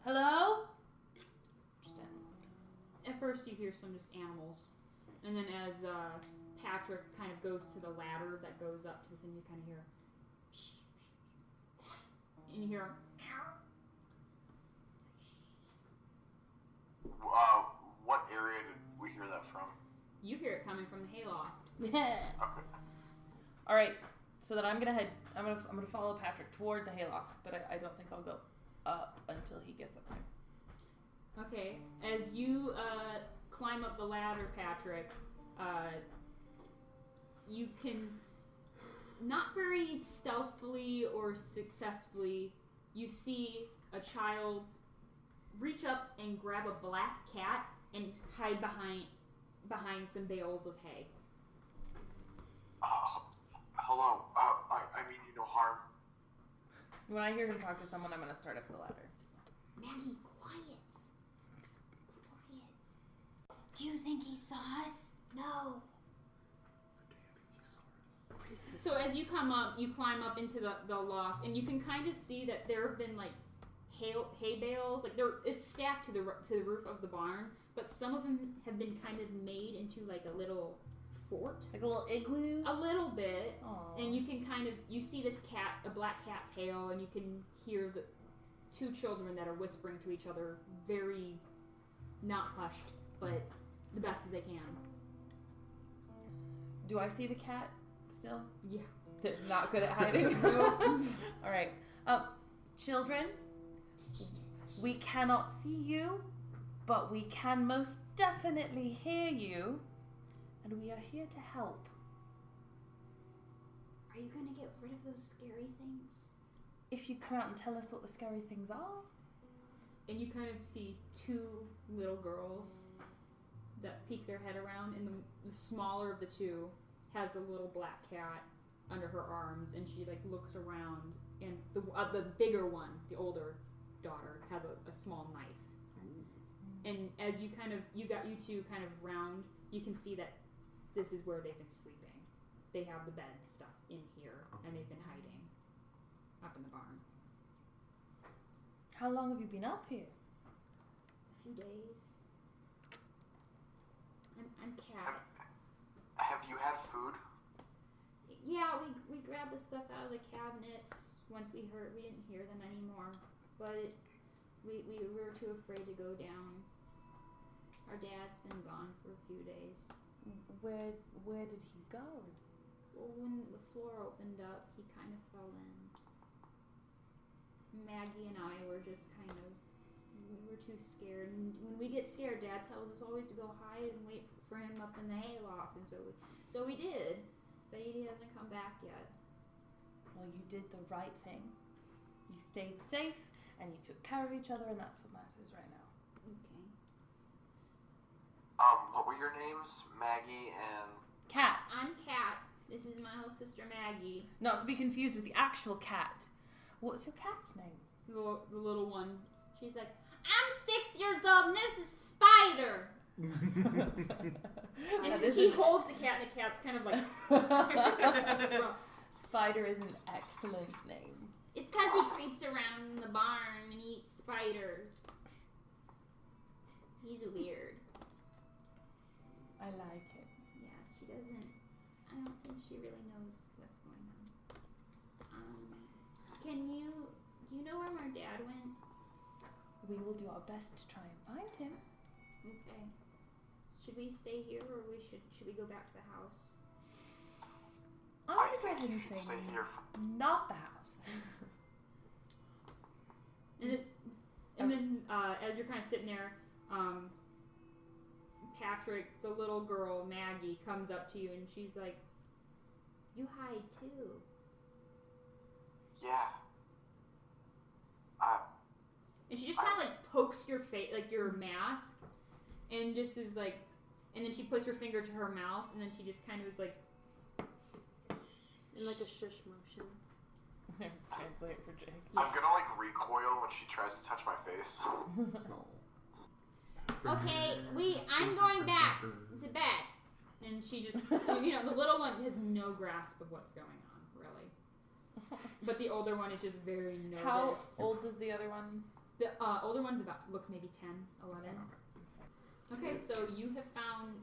Hello? Just At first you hear some just animals. And then as Patrick kind of goes to the ladder that goes up to the thing, you kind of hear and you hear What area did we hear that from? you hear it coming from the hayloft. Yeah. Okay. Alright, so then I'm gonna head I'm gonna follow Patrick toward the hayloft, but I don't think I'll go up until he gets up there. Okay, as you climb up the ladder, Patrick, you can, not very stealthily or successfully, you see a child reach up and grab a black cat and hide behind some bales of hay. Hello. I mean you no harm. When I hear him talk to someone, I'm gonna start up the ladder. Maggie, quiet. Do you think he saw us? No. So as you come up, you climb up into the loft, and you can kind of see that there have been like hay bales, like it's stacked to the roof of the barn, but some of them have been kind of made into like a little fort, like a little igloo, a little bit. Aww. And you can you see a black cat tail, and you can hear the two children that are whispering to each other, very not hushed, but the best as they can. Do I see the cat still? Yeah. They're not good at hiding. All right. Children, we cannot see you, but we can most definitely hear you, and we are here to help. Are you gonna get rid of those scary things? If you come out and tell us what the scary things are. And you kind of see two little girls that peek their head around, and the smaller of the two has a little black cat under her arms, and she like looks around, and the bigger one, the older daughter, has a small knife. And as you two kind of round, you can see that this is where they've been sleeping. They have the bed stuff in here, and they've been hiding up in the barn. How long have you been up here? A few days. I'm Cat. Have you had food? Yeah, we grabbed the stuff out of the cabinets once we didn't hear them anymore, but we were too afraid to go down. Our dad's been gone for a few days. Where did he go? Well, when the floor opened up, he kind of fell in. Maggie and I were just we were too scared. And when we get scared, Dad tells us always to go hide and wait for him up in the hayloft, and so we did. But he hasn't come back yet. Well, you did the right thing. You stayed safe, and you took care of each other, and that's what matters right now. Okay. What were your names? Maggie and... Cat. I'm Cat. This is my little sister Maggie. Not to be confused with the actual cat. What's your cat's name? The little one. She's like, I'm 6 years old, and this is Spider. And she holds the cat, and the cat's kind of like... Spider is an excellent name. It's because he creeps around in the barn and eats spiders. He's weird. I like it. Yeah, she doesn't... I don't think she really knows what's going on. Do you know where my dad went? We will do our best to try and find him. Okay. Should we stay here, or should we go back to the house? I'm I going to go think ahead you and should say stay here. not the house. And then as you're kind of sitting there, Patrick, the little girl, Maggie, comes up to you, and she's like, You hide too. Yeah. and she just kind of like pokes your face, like your mask, and just is like, and then she puts her finger to her mouth, and then she just kind of is like, In like a shush motion. Translate for Jake. I'm gonna like recoil when she tries to touch my face. Okay, I'm going back to bed. and she just, the little one has no grasp of what's going on, really. But the older one is just very nervous. How old is the other one? The older one's looks maybe 10, 11. Okay, so you have found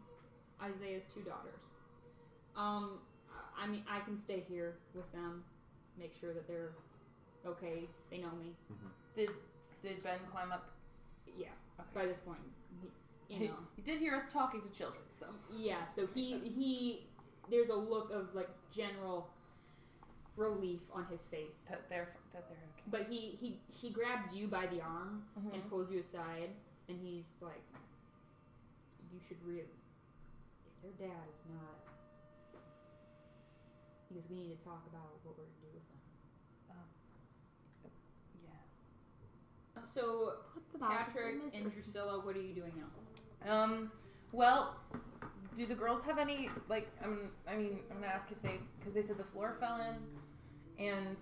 Isaiah's two daughters. I mean, I can stay here with them, make sure that they're okay. They know me. Mm-hmm. Did Ben climb up? Yeah. Okay. By this point, He did hear us talking to children, so yeah. So he there's a look of like general relief on his face. That they're okay. But he grabs you by the arm Mhm. and pulls you aside, and he's like, "You should if their dad is not." Because we need to talk about what we're gonna do with them. Yeah. So Put them out of Patrick their and misery. Drusilla, what are you doing now? Well, do the girls have any, like, I'm gonna ask if because they said the floor fell in, and,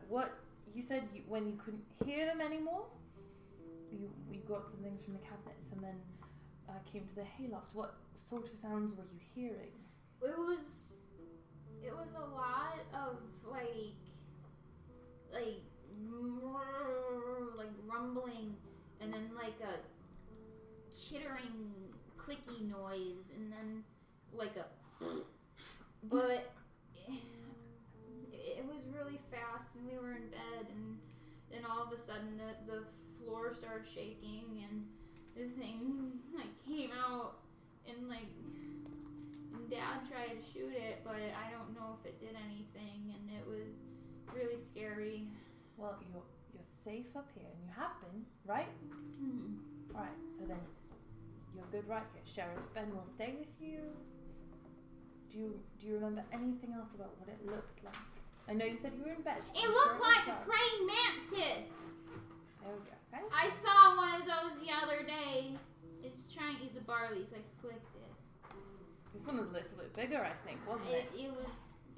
what, you said when you couldn't hear them anymore, you got some things from the cabinets, and then, came to the hayloft. What sort of sounds were you hearing? It was a lot of like rumbling, and then like a chittering, clicky noise, and then like a. But it was really fast, and we were in bed, and then all of a sudden the floor started shaking, and this thing like came out, and Dad tried to shoot it, but I don't know if it did anything, and it was really scary. Well, you're safe up here, and you have been, right? Hmm. Right, so then you're good right here. Sheriff Ben will stay with you. Do you remember anything else about what it looks like? I know you said you were in bed. So It I'm looked sure was like a dark. praying mantis. There we go. Okay. I saw one of those the other day. It's trying to eat the barley, so I flicked it. This one was a little bit bigger, I think, wasn't it? It was.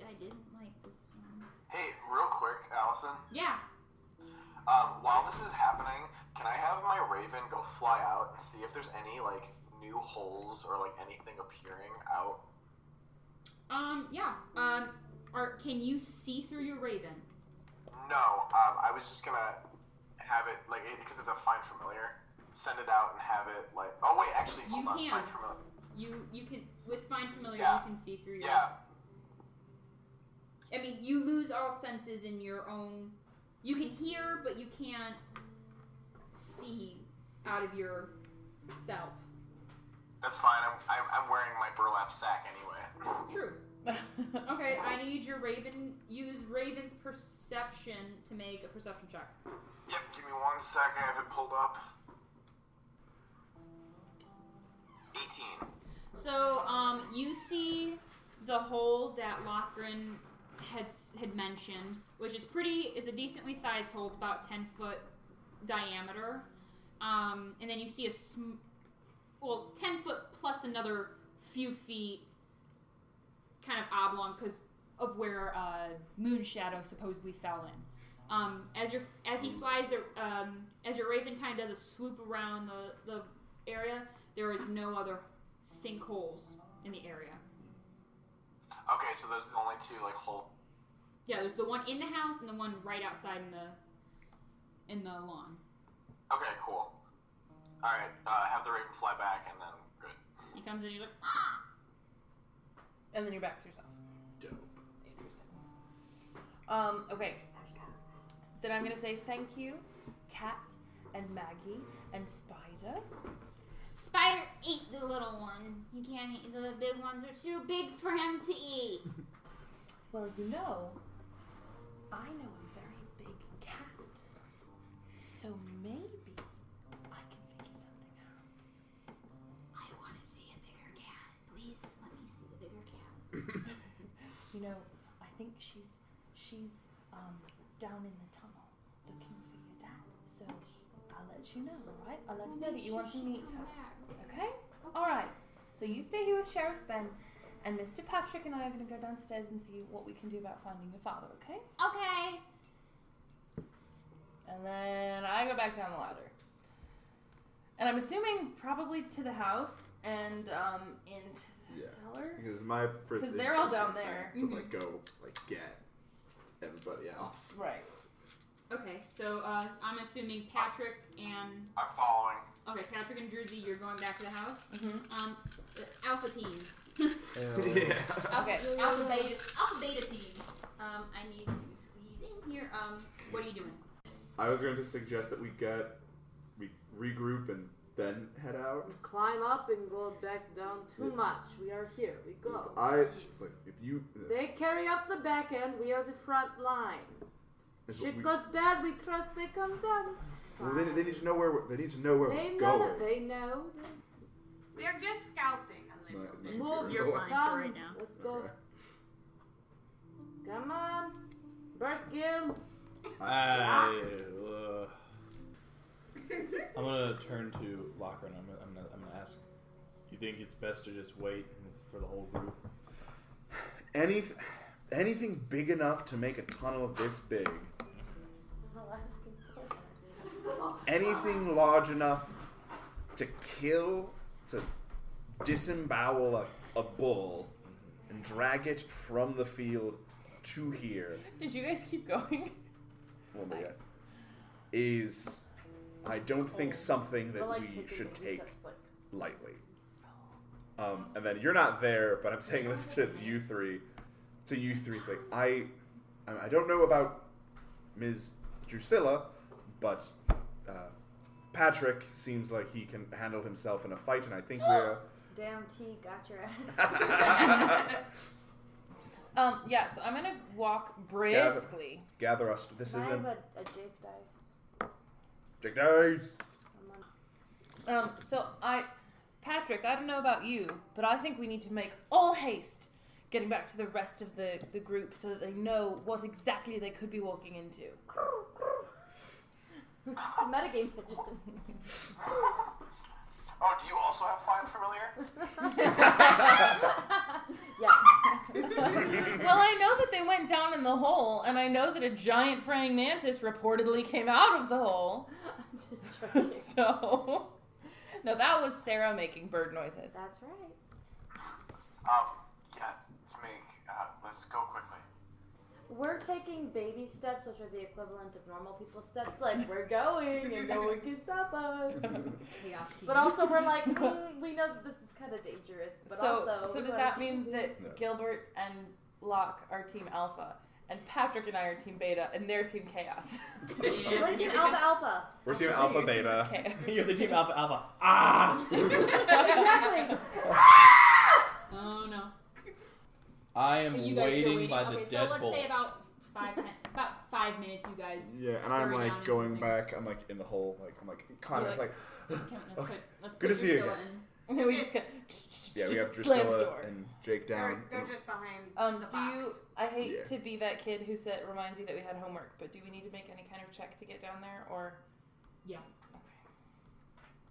I didn't like this one. Hey, real quick, Allison. Yeah. While this is happening, can I have my raven go fly out and see if there's any like new holes or like anything appearing out? Yeah. Can you see through your raven? No. I was just gonna have it like because it's a find familiar. Send it out and have it like. Oh wait, actually, hold You on. can. Find familiar. You can with find familiar. Yeah. You can see through your. Yeah. I mean, you lose all senses in your own. You can hear, but you can't see out of your self. That's fine. I'm wearing my burlap sack anyway. True. Okay, I need your raven. Use Raven's perception to make a perception check. Yep. Give me 1 sec. I have it pulled up. 18. So, you see the hole that Lochrann had mentioned, which is it's a decently sized hole. It's about 10-foot diameter. And then you see 10 foot plus another few feet kind of oblong because of where Moonshadow supposedly fell in. As he flies, as your raven kind of does a swoop around the area, there is no other sinkholes in the area. Okay, so those are the only two like holes. Yeah, there's the one in the house and the one right outside in the lawn. Okay, cool. All right, have the raven fly back and then good. He comes in, you're like, ah! And then you're back to yourself. Dope. Interesting. Okay. Then I'm gonna say thank you, Cat and Maggie and Spider. Spider ate the little one. He can't eat the big ones are too big for him to eat. Well, you know, I know a very big cat, so maybe I can figure something out. I want to see a bigger cat. Please let me see the bigger cat. You know, I think she's down in the tunnel looking for your dad. So I'll let you know, all right? I'll let you know that you want to meet her. Okay? All right. So you stay here with Sheriff Ben, and Mr. Patrick and I are going to go downstairs and see what we can do about finding your father. Okay? Okay. And then I go back down the ladder. And I'm assuming probably to the house and into the cellar. Because my Because they're all down there. To like go like get everybody else. Right. Okay, so I'm assuming Patrick and I'm following. okay, Patrick and Druzy, you're going back to the house. Mm-hmm. Alpha team, Yeah. Okay. alpha beta team. I need to squeeze in here. What are you doing? I was going to suggest that we regroup and then head out. Climb up and go back down. Too much. We are here. We go. Like, if you. They carry up the back end. We are the front line. Shit goes bad. We trust they come down. Well, they need to know where we're going. They know. They're just scouting a little. Move. You're fine Come. for right now. Let's go. Come on. Bert Gill. I'm gonna turn to Lochrann. I'm gonna ask. You think it's best to just wait for the whole group? Anything big enough to make a tunnel this big. Anything large enough to disembowel a bull and drag it from the field to here. Did you guys keep going? Nice. Is I don't think something that we should take lightly. And then you're not there, but I'm saying this to you three. To you three, it's like I don't know about Ms. Drusilla, but Patrick seems like he can handle himself in a fight, and I think we're. Damn T, got your ass. Yeah, so I'm gonna walk briskly. Gather us. This I isn't. have a Jake dice. Jake dice. So Patrick, I don't know about you, but I think we need to make all haste getting back to the rest of the group so that they know what exactly they could be walking into. Metagame pigeon. Oh, do you also have Find Familiar? Yes. Well, I know that they went down in the hole, and I know that a giant praying mantis reportedly came out of the hole. I'm just joking. So, no, that was Sarah making bird noises. That's right. Yeah, let's let's go quickly. We're taking baby steps, which are the equivalent of normal people's steps. Like, we're going and no one can stop us. Chaos team. But also, we're like, we know that this is kind of dangerous. But So does that mean that Gilbert and Locke are Team Alpha, and Patrick and I are Team Beta, and they're Team Chaos? We're Team Alpha Alpha. We're Team Alpha Beta. You're the Team Alpha Alpha. Ah! Exactly. Oh no. I am You guys are waiting by the okay, so let's deadbolt. say about 5 minutes. You guys. Yeah, and scurry I'm down like into going the- back. I'm like in the hole. I'm like climbing. It's like. Let's Good to put see you Drusilla again. in. And then we just go. Yeah, we have Slams Drusilla door. and Jake down. They're just behind the Do you? box. I hate Yeah. to be that kid who reminds you that we had homework, but do we need to make any kind of check to get down there, or? Yeah.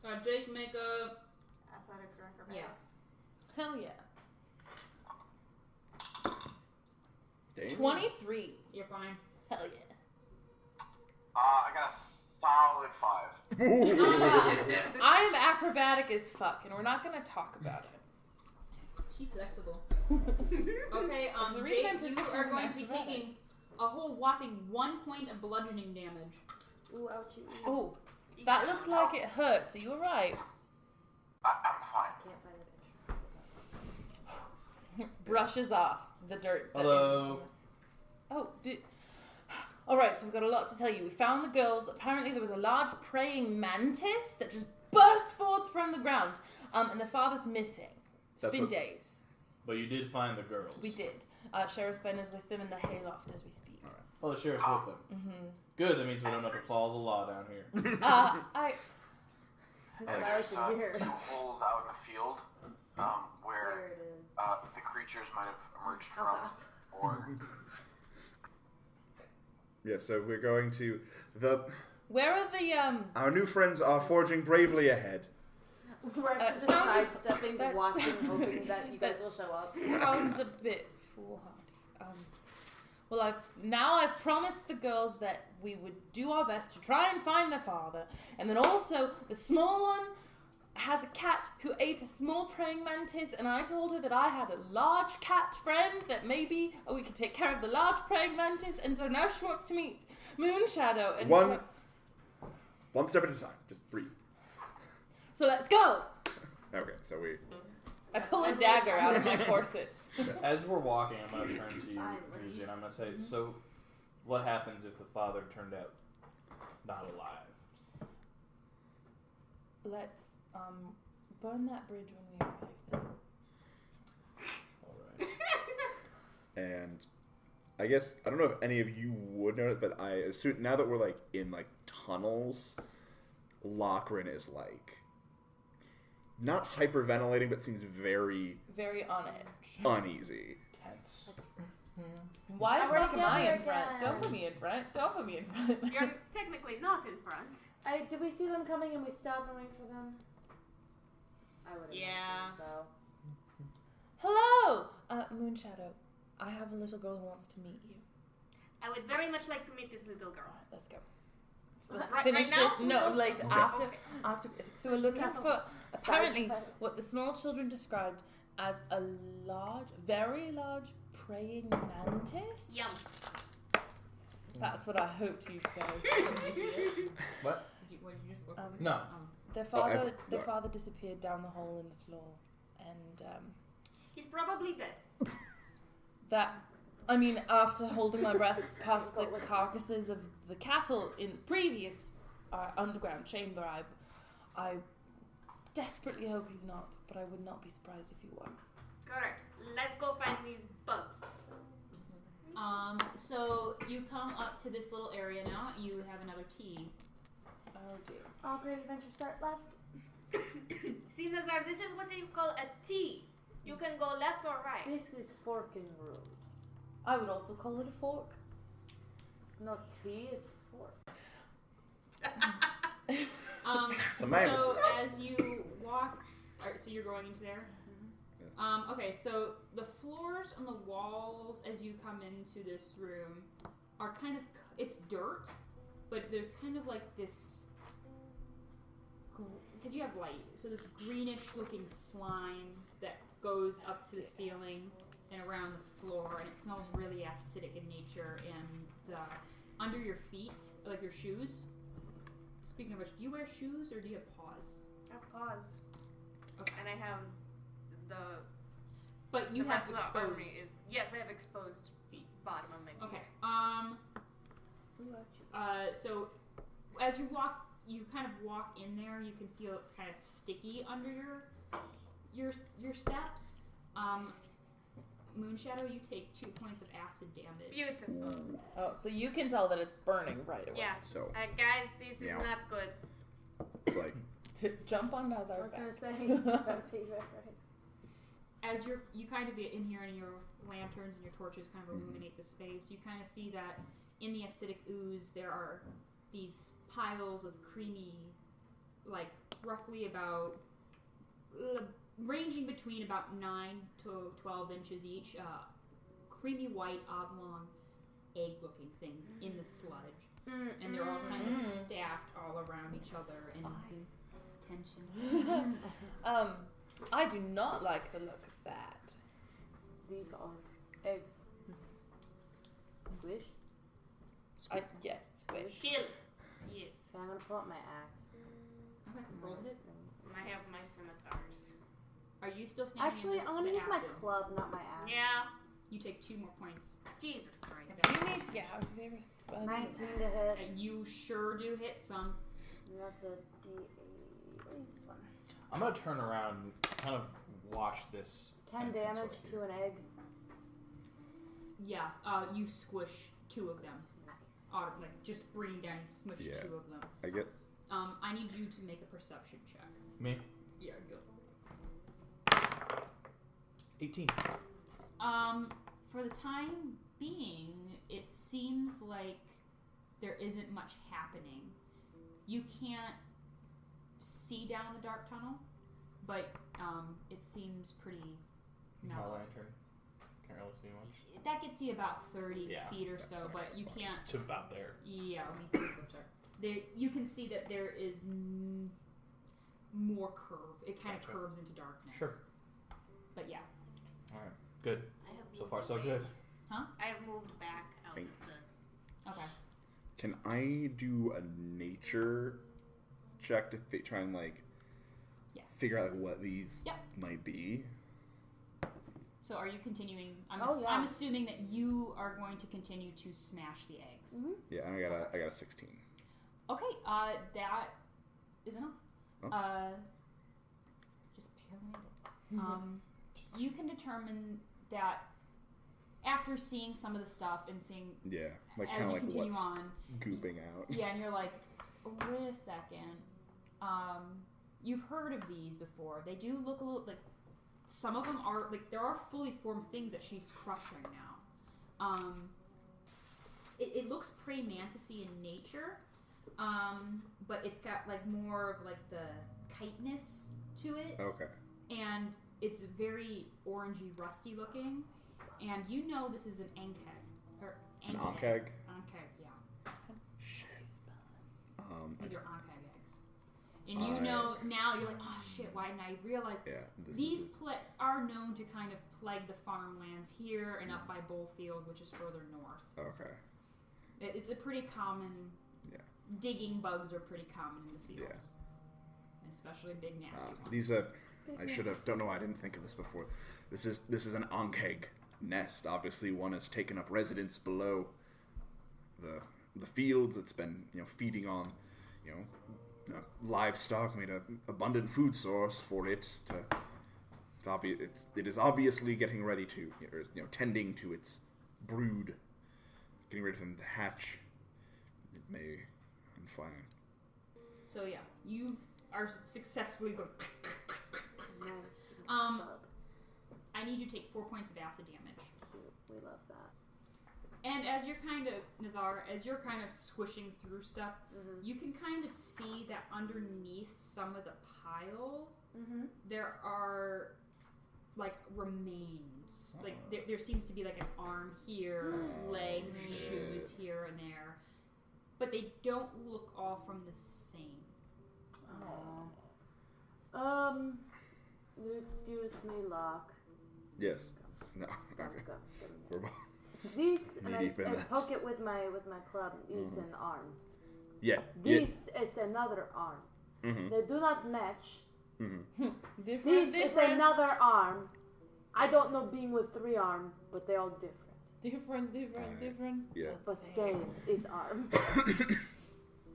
Okay. Jake, make a. Athletics or acrobatics. Yeah. Hell yeah. Damn. 23. You're fine. Hell yeah. I got a solid 5. I'm acrobatic as fuck, and we're not gonna talk about it. She's flexible. Okay, There's a reason I'm Jake, you proficient are in going to be acrobatics. taking a whole whopping 1 point of bludgeoning damage. Ooh, ouchie. Oh, that looks like it hurts. Are you alright? I'm fine. Can't find a picture. Brushes off the dirt. that Hello. is- Alright, so we've got a lot to tell you. We found the girls. Apparently there was a large praying mantis that just burst forth from the ground. And the father's missing. It's That's been what- days. But you did find the girls. We did. Sheriff Ben is with them in the hayloft as we speak. Oh, the sheriff's with them. Mm-hmm. Good, that means we don't have to follow the law down here. And there's to hear. 2 holes out in the field where There it is. the creatures might have emerged from, or Yeah, so we're going to Where are the Our new friends are forging bravely ahead. We're actually just sounds- sidestepping, that's- watching, hoping that you guys will show up. Sounds a bit foolhardy. Well, I've promised the girls that we would do our best to try and find their father, and then also the small one has a cat who ate a small praying mantis, and I told her that I had a large cat friend that maybe we could take care of the large praying mantis, and so now she wants to meet Moonshadow. And One step at a time. Just breathe. so let's go. Okay, so we. I pull a dagger out of my corset. As we're walking, I'm going to turn to you, Druzy, and I'm going to say, so what happens if the father turned out not alive? let's burn that bridge when we arrive there. All right. And I guess I don't know if any of you would notice, but I assume now that we're like in like tunnels, Lochrann is like not hyperventilating, but seems very on edge. uneasy. Tense. Why the fuck am I in together front? again. Don't put me in front. Don't put me in front. You're technically not in front. Do we see them coming and we stop and wait for them? I would Yeah. imagine so. Hello, Moonshadow. I have a little girl who wants to meet you. I would very much like to meet this little girl. Alright, let's go. Let's Right- finish right now? this. No, like Okay. after. Okay. After. So we're looking No. for apparently Side quest. what the small children described as a large, very large praying mantis. Yum. That's what I hoped you'd say. What? What did you just look? No. Their no. father disappeared down the hole in the floor, and He's probably dead. that. I mean, after holding my breath past the carcasses of the cattle in the previous underground chamber, I desperately hope he's not, but I would not be surprised if he were. Correct. Let's go find these bugs. So you come up to this little area now. You have another T. Oh dear. All great adventure start left. See, Nazar, this is what you call a T. You can go left or right. This is forking road. I would also call it a fork. It's not T, it's fork. So as you walk, so you're going into there. Okay, so the floors and the walls as you come into this room are kind of, it's dirt, but there's kind of like this, because you have light, so this greenish looking slime that goes up to the ceiling and around the floor, and it smells really acidic in nature, and under your feet, like your shoes. Speaking of which, do you wear shoes or do you have paws? I have paws. Okay. And I have the. But you the have rest of the exposed army is yes, I have exposed feet, bottom of my feet. Okay. So as you walk, you kind of walk in there. You can feel it's kind of sticky under your steps. Moonshadow, you take 2 points of acid damage. Beautiful. Oh, so you can tell that it's burning right away. Yeah. So Guys, this is Yeah. not good. it's like To jump on I Nazar's was back. gonna say, better be right. As you kind of be in here, and your lanterns and your torches kind of illuminate the space, you kind of see that in the acidic ooze there are these piles of creamy, like roughly about ranging between about 9 to 12 inches each, creamy white oblong egg-looking things in the sludge, and they're all kind of stacked all around each other in tension. I do not like the look of that. These are eggs. Squish. Yes, squish. Kill. Yes. So I'm gonna pull out my axe. Okay, roll the hit. And I have my scimitars. Are you still standing? Actually, in I'm gonna the use my acid? club, not my axe. Yeah. You take 2 more points. Jesus Christ. You need to get out of here. 19 to hit. You sure do hit some. And that's a D8. What is this one? I'm gonna turn around and kind of watch this. It's 10 entrance damage right to here. an egg. Yeah, you squish 2 of them. Nice. Like just bringing down, you smush Yeah. 2 of them. I get I need you to make a perception check. Me? Yeah, go. 18. For the time being, it seems like there isn't much happening. You can't see down the dark tunnel, but it seems pretty My mellow. lantern. Can't really see much. That gets you about 30 Yeah, feet or that's so, fine, but that's you fine. can't. It's about there. Yeah, let me see the picture. There, you can see that there is more curve. It kind of Gotcha. curves into darkness. Sure. But yeah. Alright. Good. I have So moved far, so away. good. I have moved back out Thank- of the. Okay. Can I do a nature check to try and like figure out like, what these Yep. might be? So are you continuing? I'm Yeah. assuming that you are going to continue to smash the eggs. Mm-hmm. Yeah, I got a 16. Okay. That is enough. Oh. Just barely made it. You can determine that after seeing some of the stuff and seeing Yeah, like as kind of you like continue what's on, gooping out. yeah, and you're like, wait a second. You've heard of these before. They do look a little like. Some of them are like there are fully formed things that she's crushing now. It looks pretty mantisy in nature, but it's got like more of like the kiteness to it. Okay. And it's very orangey, rusty looking. And you know this is an ankeg. Or An ankeg? Ankeg, yeah. Shit. These are ankeg eggs. And you know, now you're like, oh shit, why didn't I realize? Yeah. These are known to kind of plague the farmlands here and up by Bullfield, which is further north. Okay. It's a pretty common... Yeah. Digging bugs are pretty common in the fields. Especially big nasty ones. These I should have. Don't know. I didn't think of this before. This is an ankeg nest. Obviously, one has taken up residence below the fields. It's been feeding on livestock, made an abundant food source for it. It is obviously getting ready to tending to its brood, getting ready for them to hatch. It may. I'm fine. So yeah, you are successfully going. Nice. I need you to take 4 points of acid damage. Cute. We love that. And as you're kind of, Nazar, as you're kind of squishing through stuff, you can kind of see that underneath some of the pile, there are, like, remains. Like, there seems to be, like, an arm here, legs, shoes here and there. But they don't look all from the same. Excuse me, Locke. Yes. No. Come, Okay. come, We're come. This, and knee deep in I this. poke it with my club, is an arm. Yeah. This is another arm. They do not match. Different. This is another arm. I don't know being with 3 arm, but they're all different. Different. Yeah. But same is arm.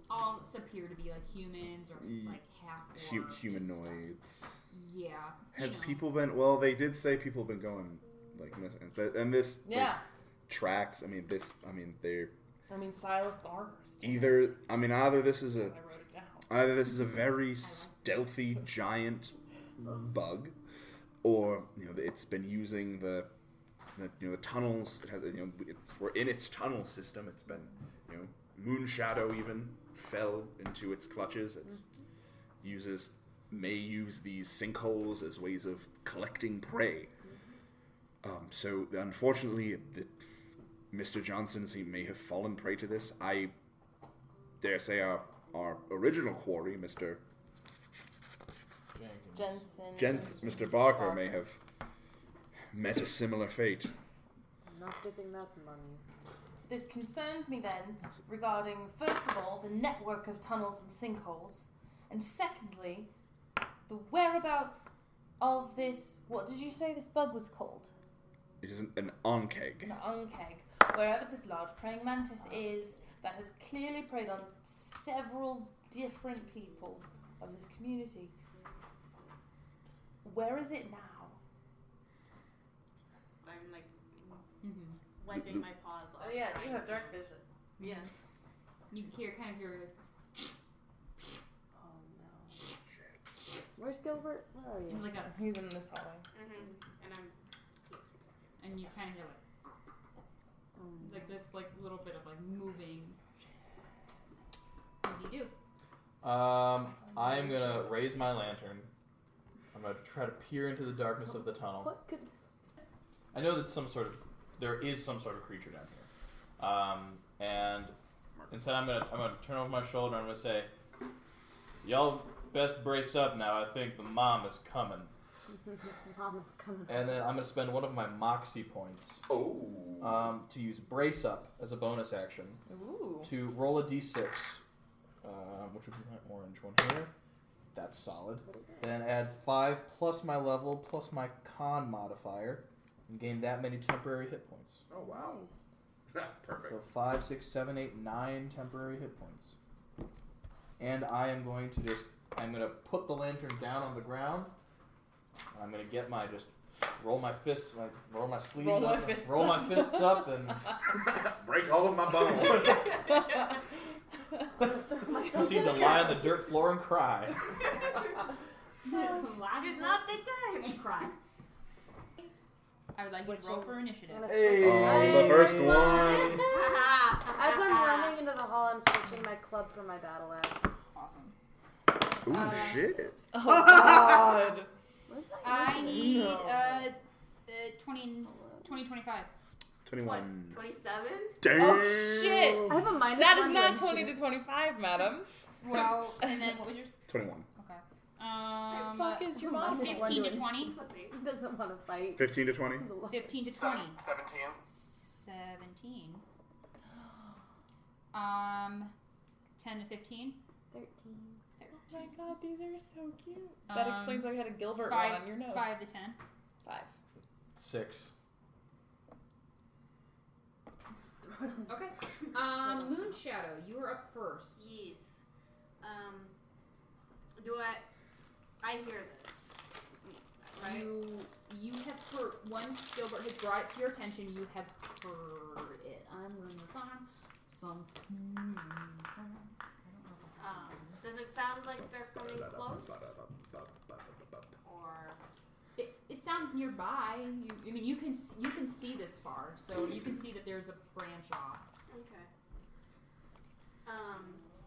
All appear to be like humans or like half orcs. Humanoids. Yeah. Have people been? Well, they did say people have been going like missing, and this tracks. They're. Silas Barker. Either this is I wrote it down. Either this is a very stealthy giant bug, or it's been using the tunnels. It has we're in its tunnel system. It's been Moonshadow even fell into its clutches. It may use these sinkholes as ways of collecting prey. So unfortunately, Mr. Johnson may have fallen prey to this. I dare say our original quarry, Mr. Mr. Barker may have met a similar fate. I'm not getting that money. This concerns me then, regarding, first of all, the network of tunnels and sinkholes, and secondly, the whereabouts of this, what did you say this bug was called? It is an ankeg. An ankeg. Wherever this large praying mantis is, that has clearly preyed on several different people of this community. Where is it now? I'm like wiping my paws off. Oh yeah, you have dark vision. Yes. You hear kind of your. Oh no. Where's Gilbert? Where are you? Like He's in this hallway. And I'm close. and you kind of hear like this little bit of moving. What do you do? I am gonna raise my lantern. I'm gonna try to peer into the darkness of the tunnel. What could this be? I know that there is some sort of creature down here. And instead I'm gonna turn over my shoulder and I'm gonna say, y'all best brace up now. I think the mom is coming. Mama's coming. And then I'm gonna spend one of my moxie points to use brace up as a bonus action. Ooh. To roll a d6, which would be my orange one here. That's solid. Then add 5 plus my level plus my con modifier, and gain that many temporary hit points. Oh wow! Nice. Perfect. So 5, 6, 7, 8, 9 temporary hit points. And I am going to just I'm gonna put the lantern down on the ground. I'm gonna get my roll my fists, roll my sleeves Roll my up, fists roll my up. fists up, and Break all of my bones. proceed to lie on the dirt floor and cry. Last Did not take time. and cry. I would like you to roll for initiative. I'm gonna Hey, switch- the first one. As I'm running into the hall, I'm switching my club for my battle axe. Awesome. Ooh, shit. Oh God. Where's my I initiative? need 20, 25. 21. 27? Damn. Oh shit. I have a minus That is one not to 20 to initiative. 25, madam. Well, and then what was yours? 21. Okay. The fuck is your mom? 15 to 20. Pussy. He doesn't want to fight. 15 to 20. He's a little- 15 to 20. 17. 17. 10 to 15. 13. Oh my god, these are so cute. That explains why you had a Gilbert 5, one on your nose. 5 to 10. 5. 6. Okay. Moonshadow, you are up first. Yes. Do I hear this? Right? You have heard, once Gilbert has brought it to your attention, you have heard it. I'm going to find some. Does it sound like they're coming close? Or It sounds nearby. You can see this far, so you can see that there's a branch off. okay.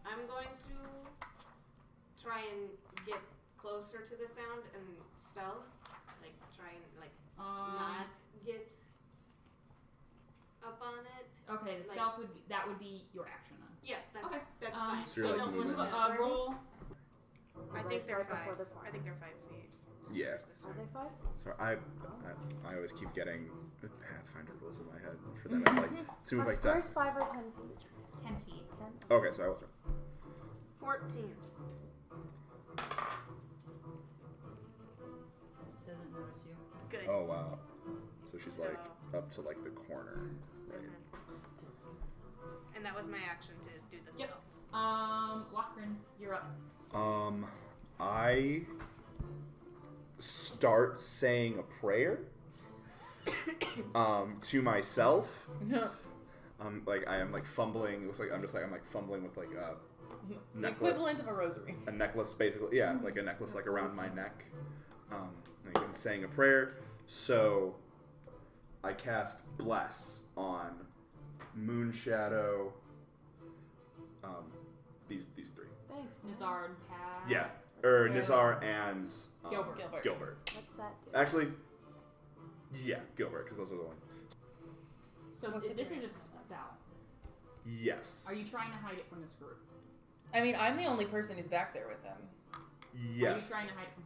I'm going to try and get closer to the sound and stealth, like try and not get up on it. Okay, the Like- stealth would be your action then. Yeah, that's Okay. that's fine. So you're like don't moving want up. to Roll. I Right- think they're right 5. before the corner. I think they're 5 feet. Yeah. Are they 5? So I always keep getting Pathfinder rules in my head for them. It's like two Are like squares that. 5 or 10 feet? 10 feet. 10. Okay, so I was right. 14. Doesn't notice you. Good. Oh wow. So she's like So- up to like the corner. Right. And that was my action to do the Yep. stealth. Lochrann, you're up. I start saying a prayer to myself. Like I am like fumbling. It looks like I'm like fumbling with like a The necklace. equivalent of a rosary. A necklace, basically. Yeah, like a necklace like around my neck. And I've been saying a prayer. So I cast Bless on Moonshadow. These three. Thanks. man. Nazar and Pat. Yeah. Yeah. Nazar and Gilbert. Gilbert. What's that do? Actually, yeah, Gilbert, because those are the ones. So What's the this is a duration? spell. Yes. Are you trying to hide it from this group? I mean, I'm the only person who's back there with him. Yes. Are you trying to hide it from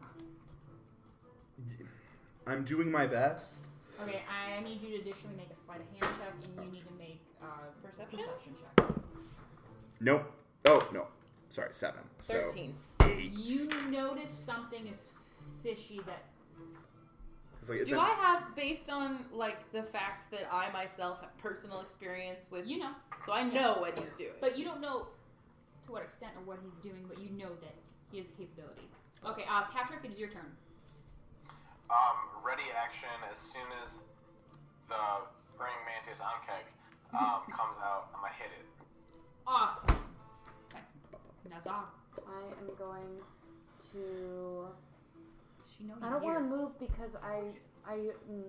her? I'm doing my best. Okay, I need you to additionally make a sleight of hand check, and you need to make a Perception? check. Nope. Oh, no. Sorry, 7. 13. So, 8. You notice something is fishy that It's like, it's Do an- I have, based on like the fact that I myself have personal experience with, you know, so I know what he's doing. but you don't know to what extent or what he's doing, but you know that he has capability. Okay, Patrick, it is your turn. Ready action as soon as the Burning Mantis Ankeg comes out, I'm gonna hit it. Awesome. Okay. Nazar. I am going to. She knows I don't want to move because I'm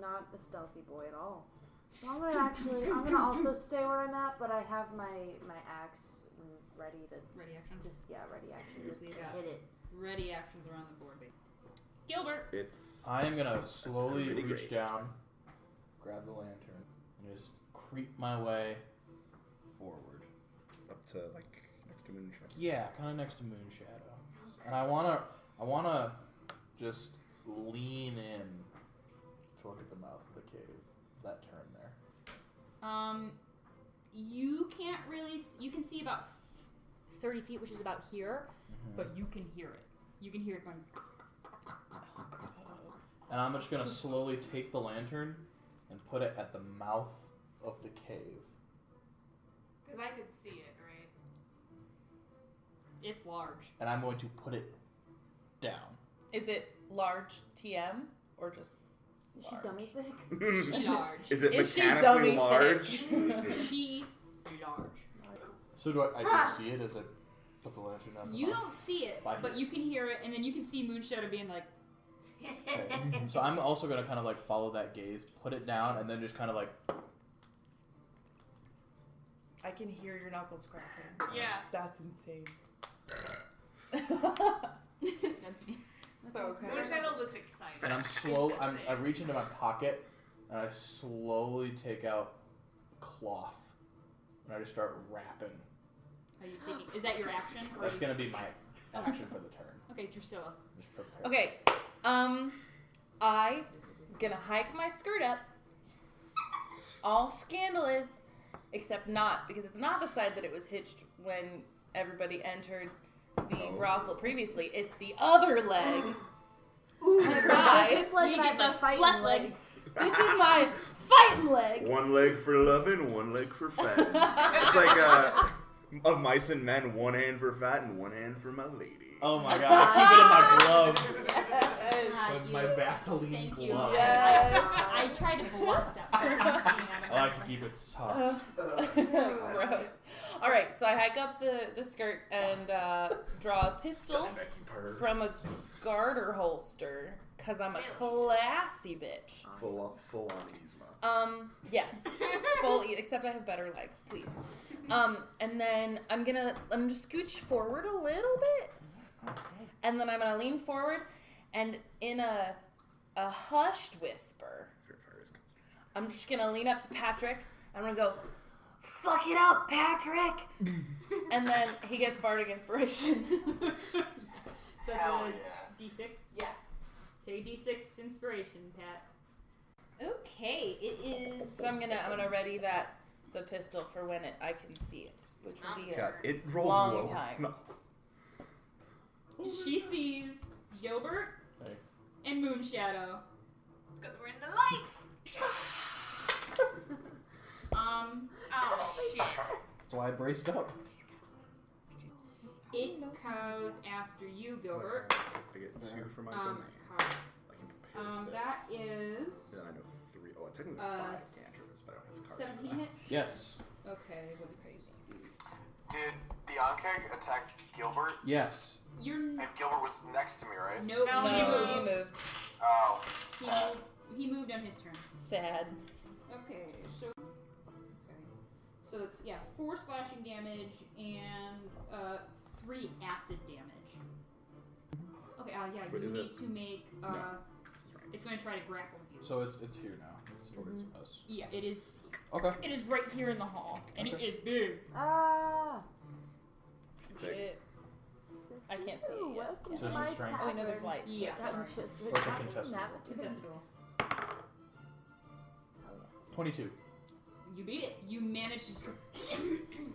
not a stealthy boy at all. So I'm gonna also stay where I'm at, but I have my axe ready to Ready action. ready action Yes, to we hit got it. Ready actions around the board, baby. Gilbert. It's. I am gonna slowly Really reach great. down, grab the lantern, and just creep my way forward. Up to, like, next to Moonshadow. Yeah, kind of next to Moonshadow. And I wanna just lean in to look at the mouth of the cave. That turn there. You can't really. You can see about 30 feet, which is about here, but you can hear it. You can hear it going. And I'm just gonna slowly take the lantern and put it at the mouth of the cave. Because I could see it, right? It's large. And I'm going to put it down. Is it large TM or just Is she large? dummy thick? She large. Is it Is she mechanically dummy large? She large. So do I just see it as I put the lantern down? You don't see it, By but here. you can hear it, and then you can see Moonshadow being like, Okay. So I'm also gonna kind of like follow that gaze, put it down, and then just kind of like. I can hear your knuckles cracking. Yeah. That's insane. that's me. That was Moonshadow looks excited. And I'm slow. I reach into my pocket, and I slowly take out cloth, and I just start wrapping. Are you taking? Is that your action? Or That's are you- gonna be my action for the turn. Okay, Drusilla. Just prepare. Okay, I gonna hike my skirt up, all scandalous, except not, because it's not the side that it was hitched when everybody entered the brothel previously. It's the other leg. Ooh, Surprise! It's like You my get the fighting left leg. leg. This is my fighting leg. One leg for loving, one leg for fat. It's like of mice and men, one hand for fat and one hand for my lady. Oh my god! I keep it in my glove. Yes. With my Vaseline Thank you. glove. Yes. I tried to block that. But I didn't see that. I like to keep it soft. Gross. All right, so I hike up the skirt and draw a pistol from a garter holster because I'm a classy bitch. Full on Yzma. Yes, except I have better legs, please. And then I'm just scooch forward a little bit, and then I'm gonna lean forward, and in a hushed whisper, I'm just gonna lean up to Patrick. I'm gonna go, "Fuck it up, Patrick!" And then he gets bardic inspiration. So Hell it's a D6? Yeah. Take a D6 inspiration, Pat. Okay, it is. So I'm gonna ready the pistol for when I can see it, which will be God, a it rolled long lower. time. No. She sees Gilbert Hey. and Moonshadow. Because we're in the light. Oh shit. That's why I braced up. It goes after you, Gilbert. I get 2 for my It's domain. cards. I can prepare 6. That is Then I know 3. Oh, technically 5 cantrips, but I don't have cards. 17 hit. Yes. Okay, that's crazy. Did the Ankeg attack Gilbert? Yes. You're And Gilbert was next to me, right? nope. No, No, you moved. Oh, He sad. moved, he moved on his turn. Sad. Okay, so it's 4 slashing damage and 3 acid damage. Okay, Wait, you is need it- to make No. it's going to try to grapple you. So it's here now. It's towards us. Yeah, it is. Okay. It is right here in the hall, and it Okay. is big. Ah. Shit. I can't see it yet. Welcome So to there's my a strength? Oh wait, no, there's tavern. lights. Yeah, That sorry. was just Or it's a contested roll. Contested roll. 22. You beat it. You manage to just go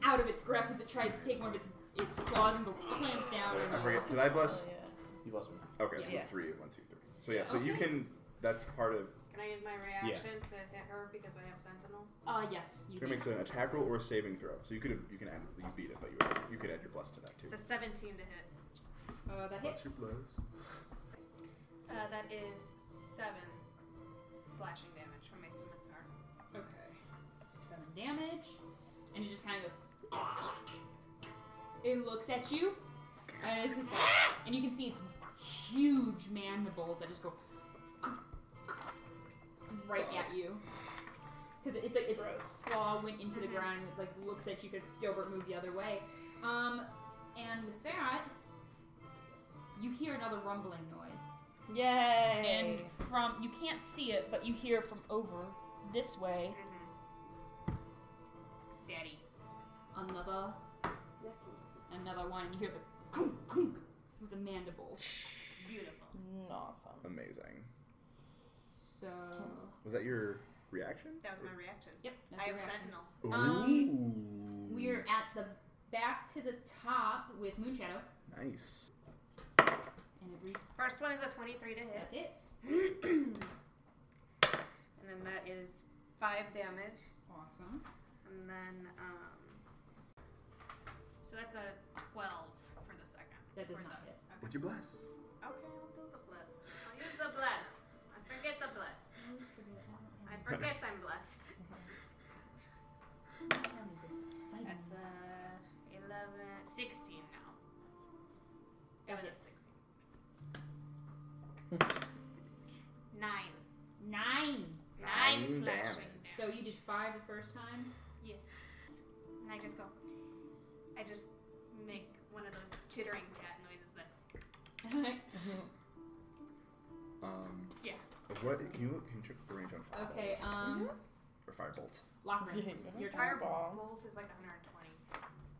out of its grasp as it tries to take one of its claws and go clamp down. I on you. forget. Did I bless? Oh, yeah. You blessed me. Okay, so Yeah. 3. 1, 2, 3. So yeah, so you Okay. can. That's part of. Can I use my reaction to hit her because I have Sentinel? Yes, you You can beat make an attack roll or a saving throw. So you could add. You beat it, but you could add your bless to that too. It's a 17 to hit. That Bless hits. your blows. That is 7 slashing damage from my scimitar. Okay. 7 damage. And it just kind of goes. It looks at you. And it's just like, and you can see its huge mandibles that just go right at you. Because it's like its claw went into the ground and it like looks at you because Gilbert moved the other way. And with that, you hear another rumbling noise. Yay! And from, you can't see it, but you hear from over this way, Daddy. another one, and you hear the kunk, kunk of the mandibles. Beautiful. Awesome. Amazing. So, Was that your reaction? That was my reaction. yep, that's I your have reaction. Sentinel. Ooh. We're at the back to the top with Moonshadow, Nice. and it First one is a 23 to that hit. hits. And then that is 5 damage. Awesome. And then, so that's a 12 for the second. That does For not the- hit. With your bless. Okay. first time? Yes. And I just make one of those chittering cat noises that. Yeah. What can you check the range on fire? Okay, Or fire bolts. Lochrann, your turn. Fireball bolt is like 120.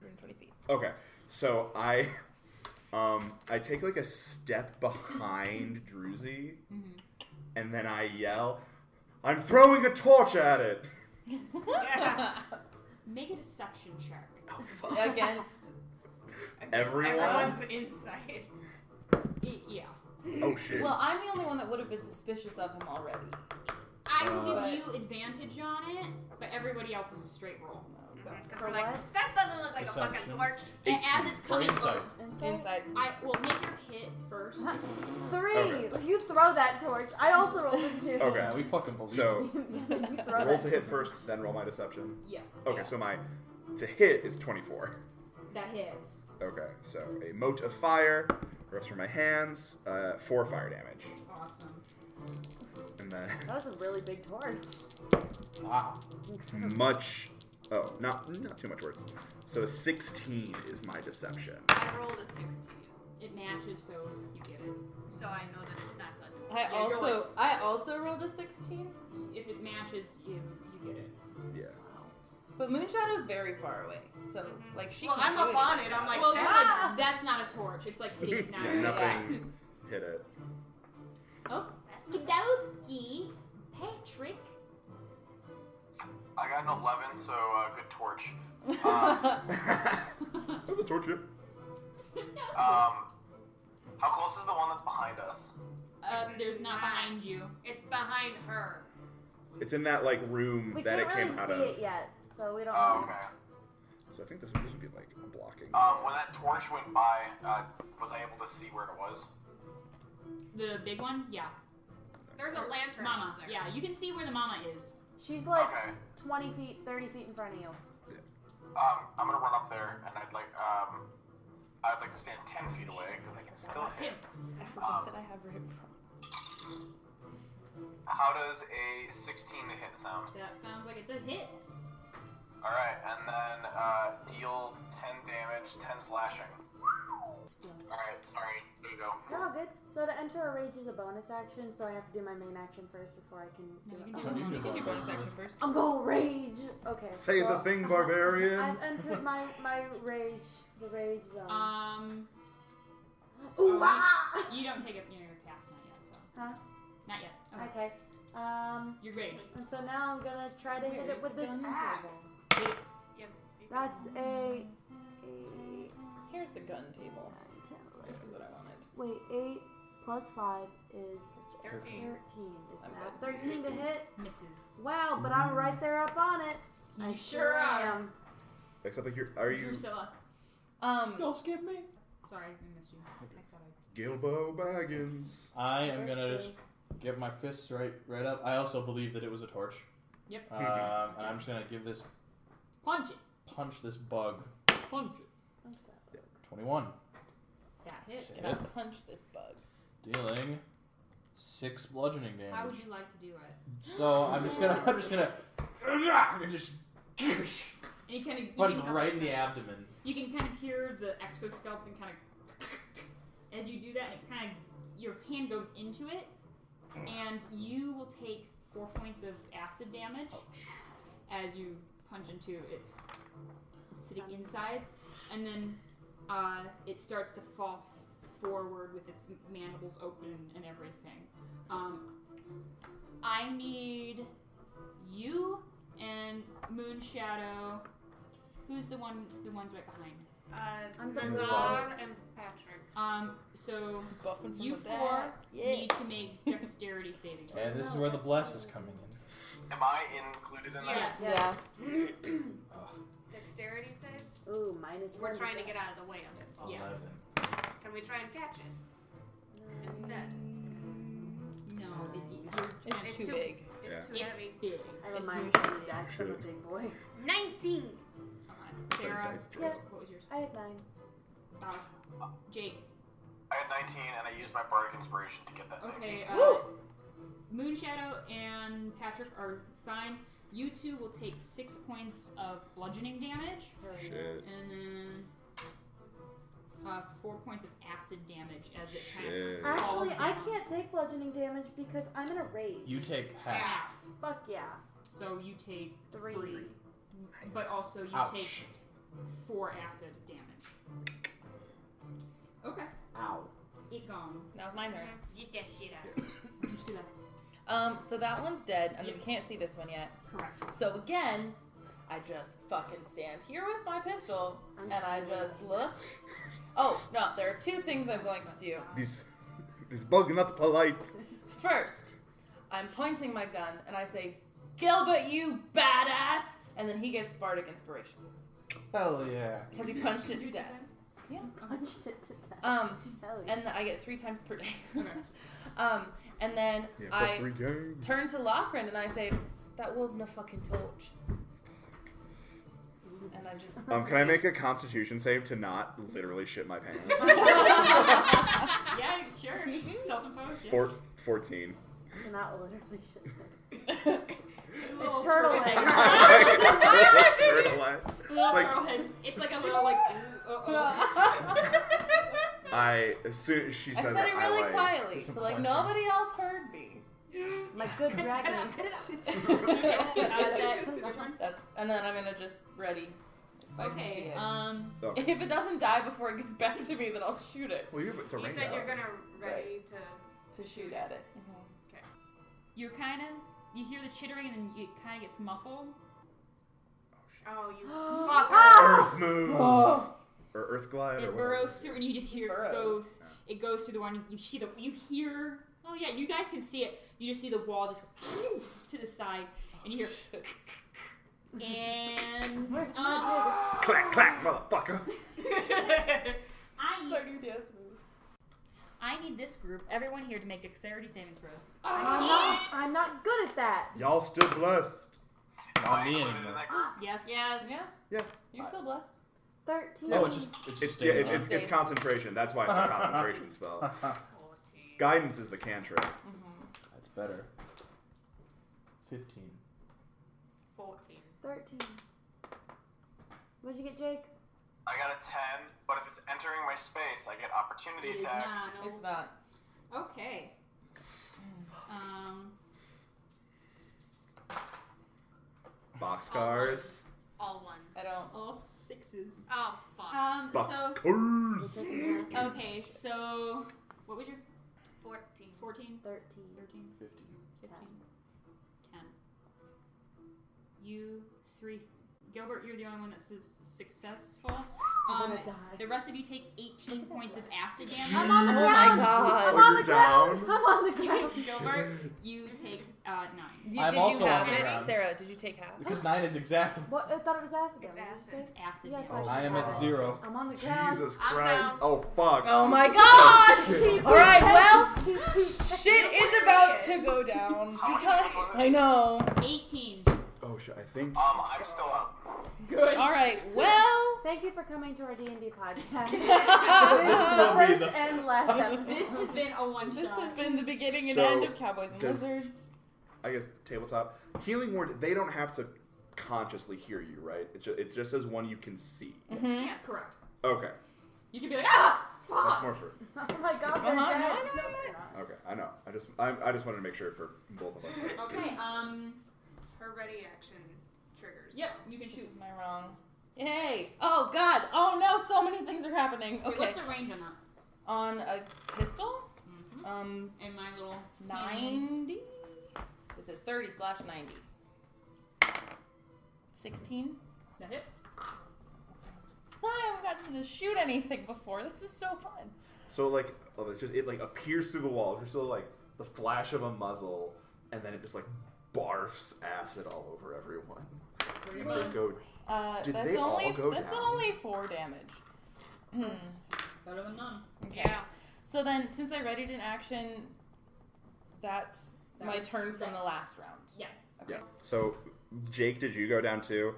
120 feet. Okay, so I take like a step behind Druzy, and then I yell, "I'm throwing a torch at it!" Make a deception check. Oh, fuck. Against Everyone? Everyone's inside. Yeah. Oh shit. Well, I'm the only one that would have been suspicious of him already. I will give you advantage on it, but everybody else is a straight roll. Because For we're like, what? that doesn't look like a fucking Deception. torch. As it's coming Inside. Inside. I will make your hit first. 3. Okay. You throw that torch. I also rolled a 2. Okay. Yeah, we fucking believe So you throw roll that to hit first, then roll my deception. Yes. Okay, so my to hit is 24. That hits. Okay, so a mote of fire erupts from my hands, 4 fire damage, Awesome. and then That was a really big torch. Wow. much. Oh, not too much worse. So 16 is my deception. I rolled a 16, It matches, so you get it. so I know that it's not good. I also rolled a 16, If it matches, you get it. Yeah. but Moonshadow's very far away, so like she. Well, can't I'm do up on anything it. I'm about like, Well, ah! that's not a torch. It's like hitting it now. Yeah, nothing hit it. Oh, Okie Patrick. I got an 11, so good torch. That was a torch hit. How close is the one that's behind us? There's not behind you. It's behind her. It's in that like room We that can't it really came out see of. it yet, so we don't Oh, know. okay. So I think this would be like blocking. When that torch went by, was I able to see where it was? The big one? Yeah. There's a lantern Mama. up there. Yeah, you can see where the mama is. She's like Okay. 20 feet, 30 feet in front of you. I'm gonna run up there, and I'd like to stand 10 feet away because I can still hit. I forget that I have Ray of Frost. How does a 16 to hit sound? That sounds like it does hits. All right, and then deal 10 damage, 10 slashing. All right, sorry. There you go. You're all good. So to enter a rage is a bonus action, so I have to do my main action first before I can do it. No, You can do bonus action first. I'm going rage. Okay. Say so the thing, barbarian. I've entered my rage, the rage zone. Oh, ah! You don't take it near your cast not yet, so. Huh? Not yet. Okay. Okay. You're great. And so now I'm gonna try to hit it with this axe. Yep. That's a Here's the gun table. This is what I wanted. wait, 8 plus 5 is 13. 13. Is I'm that good. 13 to hit? Misses. Wow, but I'm right there up on it. You I sure are. am. Except like are you Drusilla. Don't skip me. Sorry, I missed you. I thought Gilbo Baggins? I am gonna just get my fists right up. I also believe that it was a torch. Yep. And I'm just gonna give this Punch it. punch this bug. Punch it. 21. That hits. Shit. Gonna punch this bug. Dealing 6 bludgeoning damage. How would you like to do it? So I'm just gonna just And you kind of punch right in the abdomen. You can kind of hear the exoskeleton kind of as you do that. It kind of your hand goes into it, and you will take 4 points of acid damage as you punch into its acidic insides, and then it starts to fall forward with its mandibles open and everything. I need you and Moonshadow. Who's the ones right behind? I'm the Nazar and Patrick. So Buffing from you the four back. need to make dexterity saving throws. And this is where the bless is coming in. Am I included in that? Yes. Yeah. Dexterity saves. Ooh, minus We're 1. trying to get out of the way of it. Yeah. 11. Can we try and catch it instead? No, It's too big. It's Yeah. too heavy. big. I have a It's minus Moonshadow. 1 dex. I'm a big boy. 19. Okay. Sarah, Dice Yeah. what was yours? I had 9. Jake. I had 19, and I used my bardic inspiration to get that 19. Okay. Moonshadow and Patrick are fine. You two will take 6 points of bludgeoning damage, Shit. and then 4 points of acid damage as it kind Shit. of falls Actually, I down. can't take bludgeoning damage because I'm in a rage. You take half. Fuck yeah. So you take 3. 3. But also you Ouch. take 4 acid damage. Okay. Ow. It gone. Now it's my turn. Get that shit out. Did you see that? So that one's dead, and Yep. you can't see this one yet. Correct. So again, I just fucking stand here with my pistol, and I just look. Oh, no, there are 2 things I'm going to do. This bug not polite. First, I'm pointing my gun, and I say, Gilbert, you badass! And then he gets bardic inspiration. Hell yeah. Because he punched it to death. Yeah. Punched it to death. Um, Hell yeah. and I get 3 times per day. Okay. And then Yeah, I +3 game. turn to Lochrann and I say, that wasn't a fucking torch. And I just... Can I make a Constitution save to not literally shit my pants? Yeah, sure. Self-imposed. Yeah. 14. Not literally shit. Little It's turtle head. Turtle head. Little Like- turtle head. It's like a little like. As soon as she I said said it that, really I quietly, There's some so like punching. nobody else heard me. My good dragon. That's and then I'm gonna just ready. If I can see Okay. it. Okay. If it doesn't die before it gets back to me, then I'll shoot it Well, it's a You range said you're out. gonna ready to. to shoot at it. You're kind of. You hear the chittering and then it kind of gets muffled. Oh, you Ah! fucker! Earth move. Oh. Or Earth glide. or It whatever. burrows through and you just hear it Burrows. goes. It goes through the wall. And you see the. You hear. Oh yeah, you guys can see it. You just see the wall just to the side, and you hear. And Where's my Clack, clack, motherfucker. I need this group, everyone here, to make dexterity saving throws. I'm not good at that. Y'all still blessed. Not me Included in anymore. that group? Yes. Yes. Yeah. Yeah. You're still blessed. 13. Oh, it just It's stays on. it's concentration. That's why it's a concentration spell. 14. Guidance is the cantrip. That's better. 15. 14. 13. What'd you get, Jake? I got a 10, but if it's entering my space, I get opportunity It is attack. not. It's not. Okay. Boxcars. All ones. I don't. All 6s. Oh, fuck. So Boxcars. okay, so what was your 14. 14, 13. 13, 15. 15, 10. You 3. Gilbert, you're the only one that says successful. I'm gonna die. The rest of you take 18 points of acid damage. I'm on the Oh my ground. God. I'm Oh, on you're the ground. down? I'm on the ground. Gilbert, you take 9. I'm Did also you have on the it, ground. Sarah? Did you take half? Because 9 is exactly. What? I thought it was acid. It's damage. acid. Did you It's say? acid Yes, damage. I am at 0. I'm on the ground. Jesus I'm Christ. down. Oh, fuck. Oh my God! Shit. All right, well, shit is about to go down How much because was it? I know. 18. Oh, shit. I think. I'm still up. Good. All right, well, Thank you for coming to our D&D podcast. This this is the will be first the- and last episode. This has been a one this shot. has been the beginning and So, end of Cowboys and does- Lizards. I guess tabletop healing word. They don't have to consciously hear you, right? It just says one you can see. Yeah, correct. Okay, You can be like, ah, that's fuck. more for. Oh my god, they're Uh-huh, dead. no, I know, No, I know. they're not. Okay, I know. I just wanted to make sure for both of us. Okay, Her ready action triggers. yep, you can This shoot. is my wrong. Yay! Oh God! Oh no! So many things are happening. Wait, Okay, what's the range on that? on a pistol, And my little 90. This is 30/90. 16. That hits. I haven't gotten to shoot anything before. This is so fun. So like, it like appears through the wall. Just so like the flash of a muzzle, and then it just like barfs acid all over everyone. Pretty They much. go. Did That's they all only go that's down? only 4 damage. Better than none. Okay. Yeah. So then, since I readied an action, that's That my was- turn from that- the last round. Yeah. Yeah. So, Jake, did you go down too?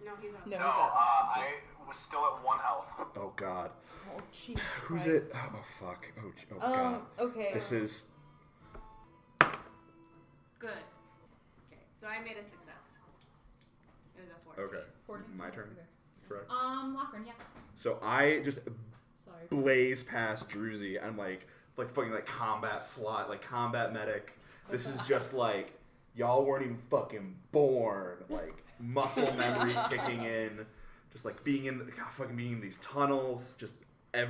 No, he's up. No, No, he's up. I was still at 1 health. Oh God. Oh, Jesus Who's Christ. it? Oh fuck. Oh God. Okay. This is. Good. Okay, so I made a success. It was a 14. Okay. 14. My turn. Okay. Correct. Lochrann, yeah. So I just Sorry. blaze past Druzy. I'm like fucking like combat slot, like combat medic. This is just like y'all weren't even fucking born. Like muscle memory kicking in, just like being in these tunnels. Just a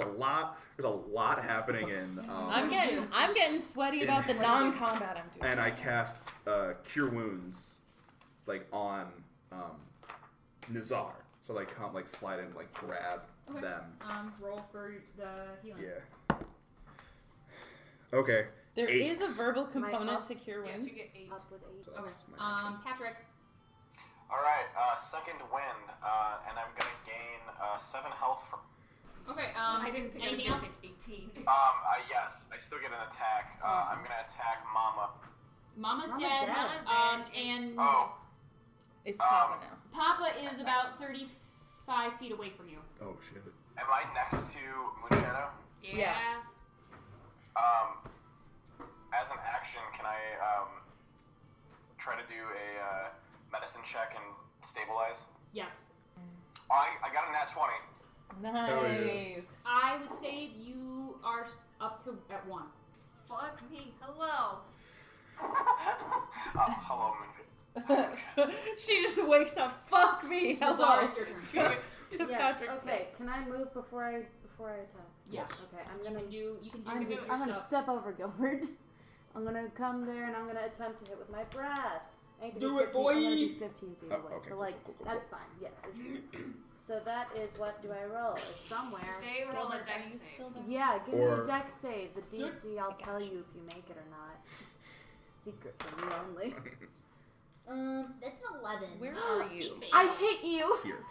lot. There's a lot happening in. I'm getting sweaty about the non-combat I'm doing. And I cast Cure Wounds, like on Nazar. So like come like slide in, like grab Okay. them. Roll for the healing. Yeah. Okay. There 8. is a verbal component up? to Cure Yes, Wounds. you get 8. Up with 8. So Okay. that's my action. Patrick. Alright, second wind, and I'm gonna gain 7 health from. Okay. I didn't think I was anything going else? to take 18. Yes, I still get an attack. I'm gonna attack Mama. Mama's Mama's dead. dead. And Oh. It's Papa now. Papa is about 35 feet away from you. Oh shit. Am I next to Moonshadow? Yeah. As an action, can I try to do a medicine check and stabilize? Yes. I got a nat 20. Nice. I would say you are up to at 1. Fuck me. Hello. Hello, Moonshadow. She just wakes up. Fuck me. Nazar, Hello. it's your turn. To Yes. Patrick's Okay. face. Can I move before I attack? Yes. Okay. I'm You gonna. can do your I'm gonna stuff. step over Gilbert. I'm gonna come there and I'm gonna attempt to hit with my breath. I need to Do be it, 15, I'm gonna boy! be 15 feet Oh, away. okay, So cool, like cool, that's fine. Yes. So that is what do I roll? It's somewhere. They roll a Gilbert, dex are you save. still down? Yeah, give me Or- the dex save. The DC, I'll I got tell you. you if you make it or not. Secret for me only. That's an 11. Where are you? I hit you Here.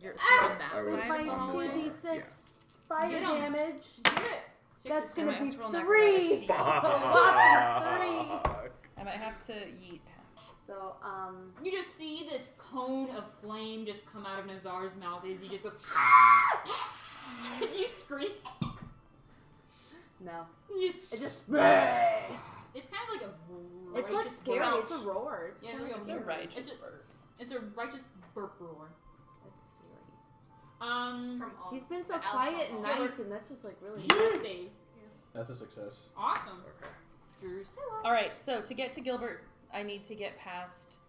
You're Ah! on that I with was- my side of the hallway. 2d6 fire Get 'em. damage. Get it. That's I gonna might be have to roll 3. necromancy. Fuck. 3. I might have to yeet past. So You just see this cone of flame just come out of Nazar's mouth as he just goes. You scream. no, You just, it just. it's kind of like a. It's like righteous scary. burp. It's a roar. It's Yeah, kinda like a It's a scary. righteous It's a- bird. It's a righteous burp roar. It's scary. From all He's been so the quiet and alcohol. nice, and that's just like really. You save. That's a success. Awesome. Okay. Drusilla. All right, so to get to Gilbert, I need to get past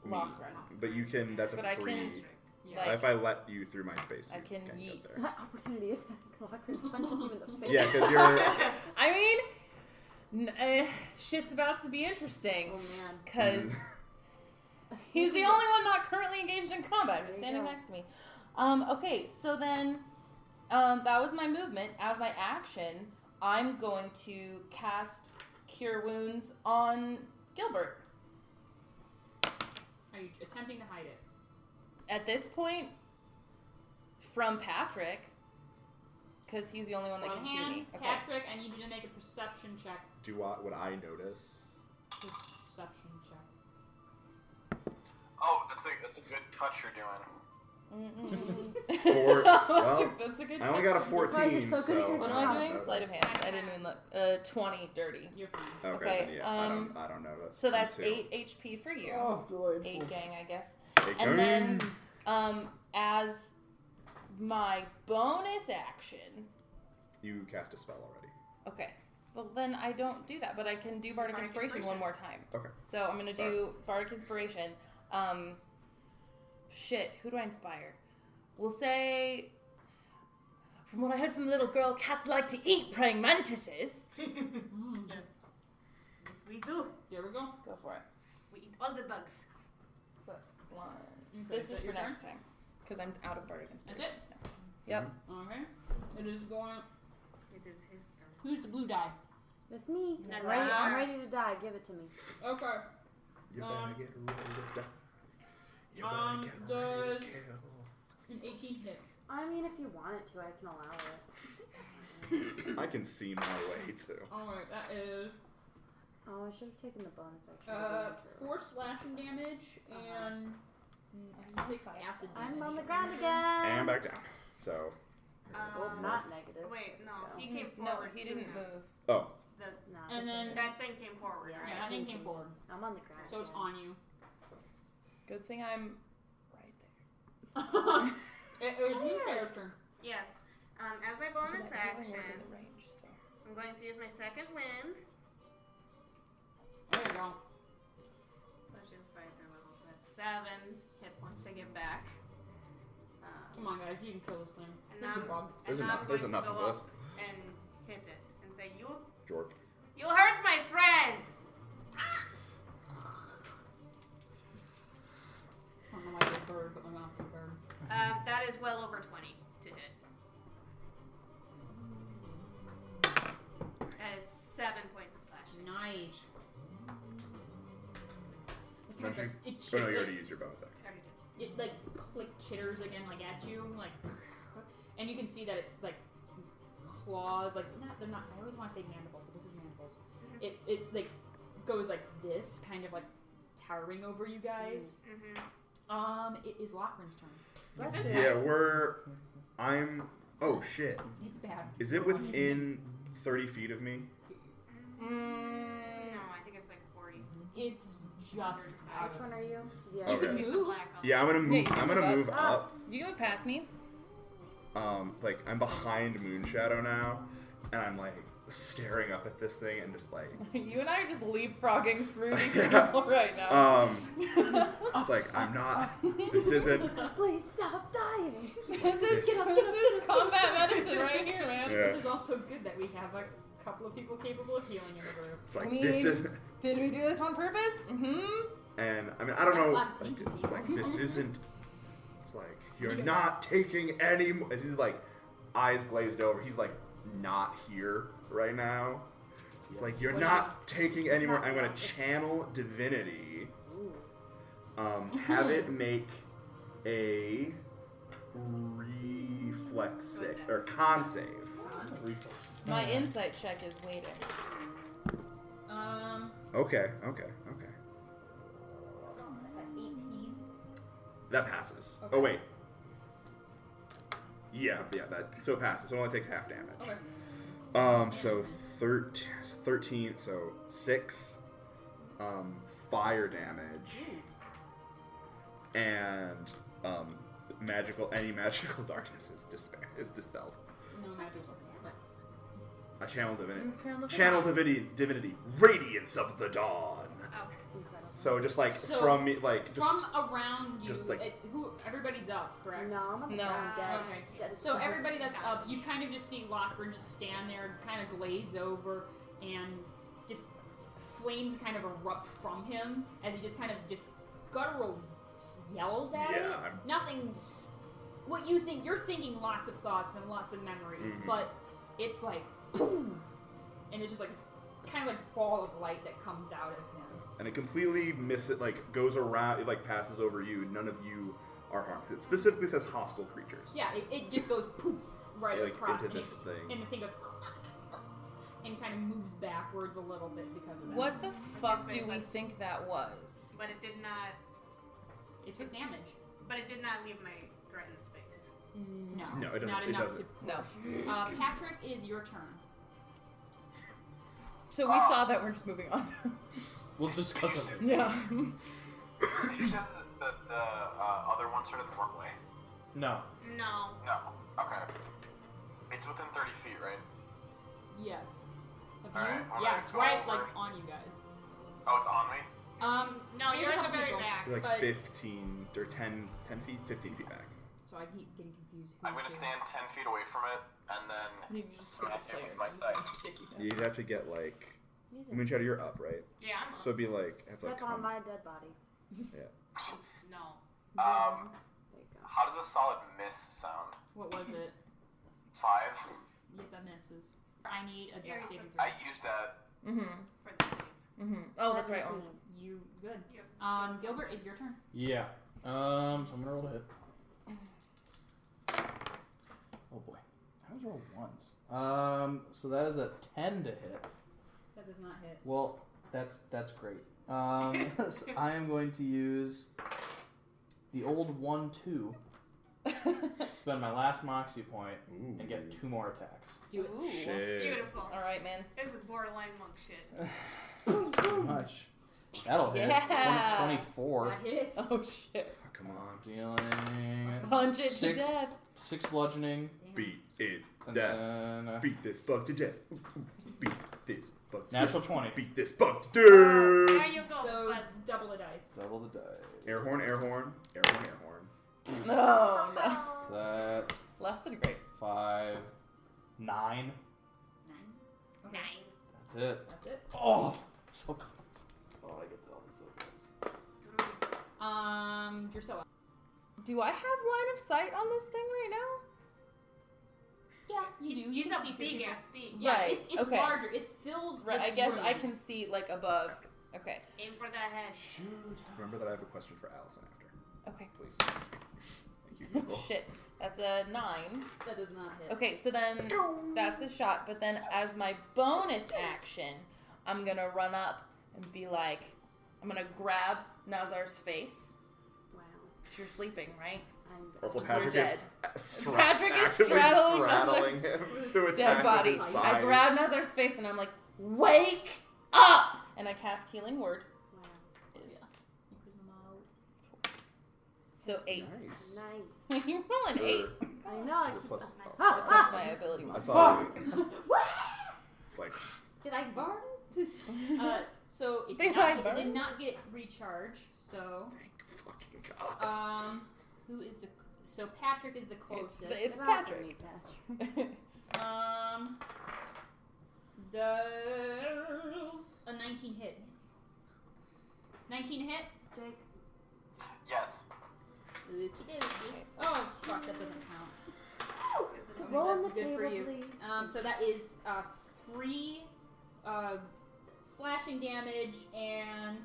Lochrann. But you can. That's a But I free. can- Yeah. like- if I let you through my space, I you can can't yeet. get there. Opportunity attack. Lochrann punches you in the face. Yeah, because you're. I mean, shit's about to be interesting Oh man. because he's the only one not currently engaged in combat, There just you standing go. next to me. Okay, so then that was my movement. As my action, I'm going to cast Cure Wounds on Gilbert. Are you attempting to hide it? At this point, from Patrick, because he's the only one that can see me. Okay. Patrick, I need you to make a perception check. Would I notice? Perception check. Oh, that's a good touch you're doing. That's a good I only touch. got a That's why 14. you're so good at your What so am I job. doing? Sleight of hand. I didn't even look. 20 dirty. You're fine. Okay. Okay, Then, yeah, I don't know. So that's two. 8 HP for you. Oh, delightful. 8 gang, I guess. Hey, And then, gang. as my bonus action, You cast a spell already. okay. Well, then I don't do that, but I can do Bardic Bardic Inspiration one Inspiration. more time. Okay. So I'm gonna do Bardic Inspiration. Shit, who do I inspire? We'll say, from what I heard from the little girl, cats like to eat praying mantises. Yes. Yes, we do. There we go. Go for it. We eat all the bugs. But one. Okay, This so is for your turn? next time, because I'm out of Bardic Inspiration. That's now. Yep. Okay. It is going. It is his turn. Who's the blue die? That's me. Nazar. I'm ready to die. Give it to me. Okay. You better get ready to die. You better get does ready to kill. an 18 hit? I mean, if you want it to, I can allow it. I can see my way too. Alright, that is Oh, I should have taken the bonus section. 4 slashing damage and 6 acid damage. I'm on the ground again. And back down. So. Well, not negative. Wait, no. He No. came No, forward. he didn't sooner. move. Oh. The, No, And this then- one. that thing came forward, Yeah. right? Yeah, that thing came forward. I'm on the ground. So it's again. on you. Good thing I'm right there. It was Moonshadow's turn. Yes. As my bonus Because I really action, wanted the range, so. I'm going to use my second wind. There you go. Potion fighter level, so that's 7 hit points I get back. Come on, guys, you can kill this thing. And This is a bug. And now I'm There's going enough to of go us. up and hit it and say, Jork. You hurt my friend! I don't know why I did bird, but my mouth is bird. That is well over 20 to hit. That is 7 points of slashing. Nice. It Don't kind you? of, it, Oh no, you like, already used your bonus action. I already did. it like click chitters again, like at you, like, and you can see that it's like claws, like they're not. I always want to say mandibles, but this is mandibles. It like goes like this, kind of like towering over you guys. It is Lochrann's turn. Yeah, oh shit. It's bad. Is it within 30 feet of me? No, I think it's like 40. It's just out Which of. one are you? Yeah. Okay. It's the black color. Yeah, I'm gonna move. Yeah, you I'm can gonna move move up. up. You can move past me. Like I'm behind Moonshadow now, and I'm like staring up at this thing and just like. You and I are just leapfrogging through these Yeah. people right now. It's like I'm not. This isn't. Please stop dying. This is combat medicine right here, man. Yeah. This is also good that we have a couple of people capable of healing in the group. It's like I mean, this isn't. Did we do this on purpose? Mm-hmm. And I mean I don't know. Lots of Like, people. it's like this isn't. It's like you're not taking any. As he's like eyes glazed over. He's like not here right now. It's like you're not taking any more. I'm gonna channel divinity. Have it make a reflex save or con save. My insight check is waiting. Okay. 18. That passes. Okay. Oh wait. Yeah. That so it passes. So it only takes half damage. Okay. So 13. So 6. Fire damage. And any magical darkness is dispelled. No magical darkness. I channel divinity. Channel Divinity. Radiance of the dawn. Okay. So just like So, from me, like just From around you, just like- everybody's up, correct? No, I'm on the No. ground dead. Okay. Dead as So fuck. everybody that's up, you kind of just see Lochrann just stand there, kind of glaze over, and just flames kind of erupt from him as he just kind of just guttural yells at it. Yeah, I'm- Nothing's what you think. You're thinking lots of thoughts and lots of memories, but it's like poof, and it's just like this kind of like ball of light that comes out of him. and it completely goes around. It like passes over you. None of you are harmed. It specifically says hostile creatures. Yeah, it just goes poof right Like, across, into and, this thing. and the thing goes and kind of moves backwards a little bit because of that. What the fuck say, do we but- think that was? But it did not. It took damage. But it did not leave my threatened space. No, No, it doesn't. Not It enough doesn't. No. to. Patrick, it is your turn. So we saw that. We're just moving on. Well, just because of it. Yeah. You said that the other one started the wrong way? No. No. No. Okay. It's within 30 feet, right? Yes. Have Alright, you? well, Yeah, then it's go right over. like on you guys. Oh, it's on me? No, there's you're a at the couple very people, back. You're like but- 15 or 10 feet, 15 feet back. So I keep getting confused. I'm gonna stand 10 feet away from it and then You just put smack the it with player my in sight. and stick you down. You'd have to get like Moonshadow. You're up, right? Yeah, I'm up. So it'd be like have to like Step on come. my dead body. No. Um, There you go. how does a solid miss sound? What was it? 5? Yeah, that misses. I need a death saving I throw. used that. Mm-hmm. For the save. Mm-hmm. Oh, that's right. Oh. You good? Yep. Gilbert, it's your turn. Yeah. So I'm gonna roll a hit. Oh boy. I always roll ones. So that is a 10 to hit. That does not hit. Well, that's great. So I am going to use the old 1-2. Spend my last moxie point and get 2 more attacks. Do it. Shit. Beautiful. All right, man. This is borderline monk shit. Pretty much. That'll hit. Yeah. 24. That hits. Oh shit. Oh, come on. Dealing Punch it to Six. death. 6 bludgeoning. Damn. Beat it And death. then, Beat this bug to death. Beat this bug to natural death. 20. Beat this bug to There death. you go. So But double the dice. Double the die. Air horn, air horn, air horn, air horn. No, no. So that's Less than great. 5, 9. 9. Okay. That's it. That's it. Oh, so close. Oh, I get to so close. Drusilla. Do I have line of sight on this thing right now? Yeah, you do. You it's can a see through big people. ass thing. Yeah, Right, it's okay. larger. It fills Right, this I guess room. I can see like above. Okay. Aim for the head. Shoot. Remember that I have a question for Allison after. Okay. Please. Thank you, Google. Shit. That's a 9. That does not hit. Okay, so then that's a shot, but then as my bonus action, I'm gonna run up and be like, I'm gonna grab Nazar's face. Wow. You're sleeping, right? Also, You're Patrick dead. is, Patrick is actively straddling him to attack Dead body. with his I side. grab Nazar's face and I'm like, wake up! And I cast Healing Word. Wow. So 8. Nice. Nice. You're rolling 8. I know. I Your keep. plus- Plus my ability I modifier. saw like Did I burn? So it Did did, I not, it burn? did not get recharged. So fucking God. who is the? So Patrick is the closest. It's Get off of Patrick. me, Patrick. Does a 19 hit? 19 hit? Jake. Yes. Okie dokie. Oh, fuck, that doesn't count. Roll on the Good table, for you. please. So that is 3 slashing damage and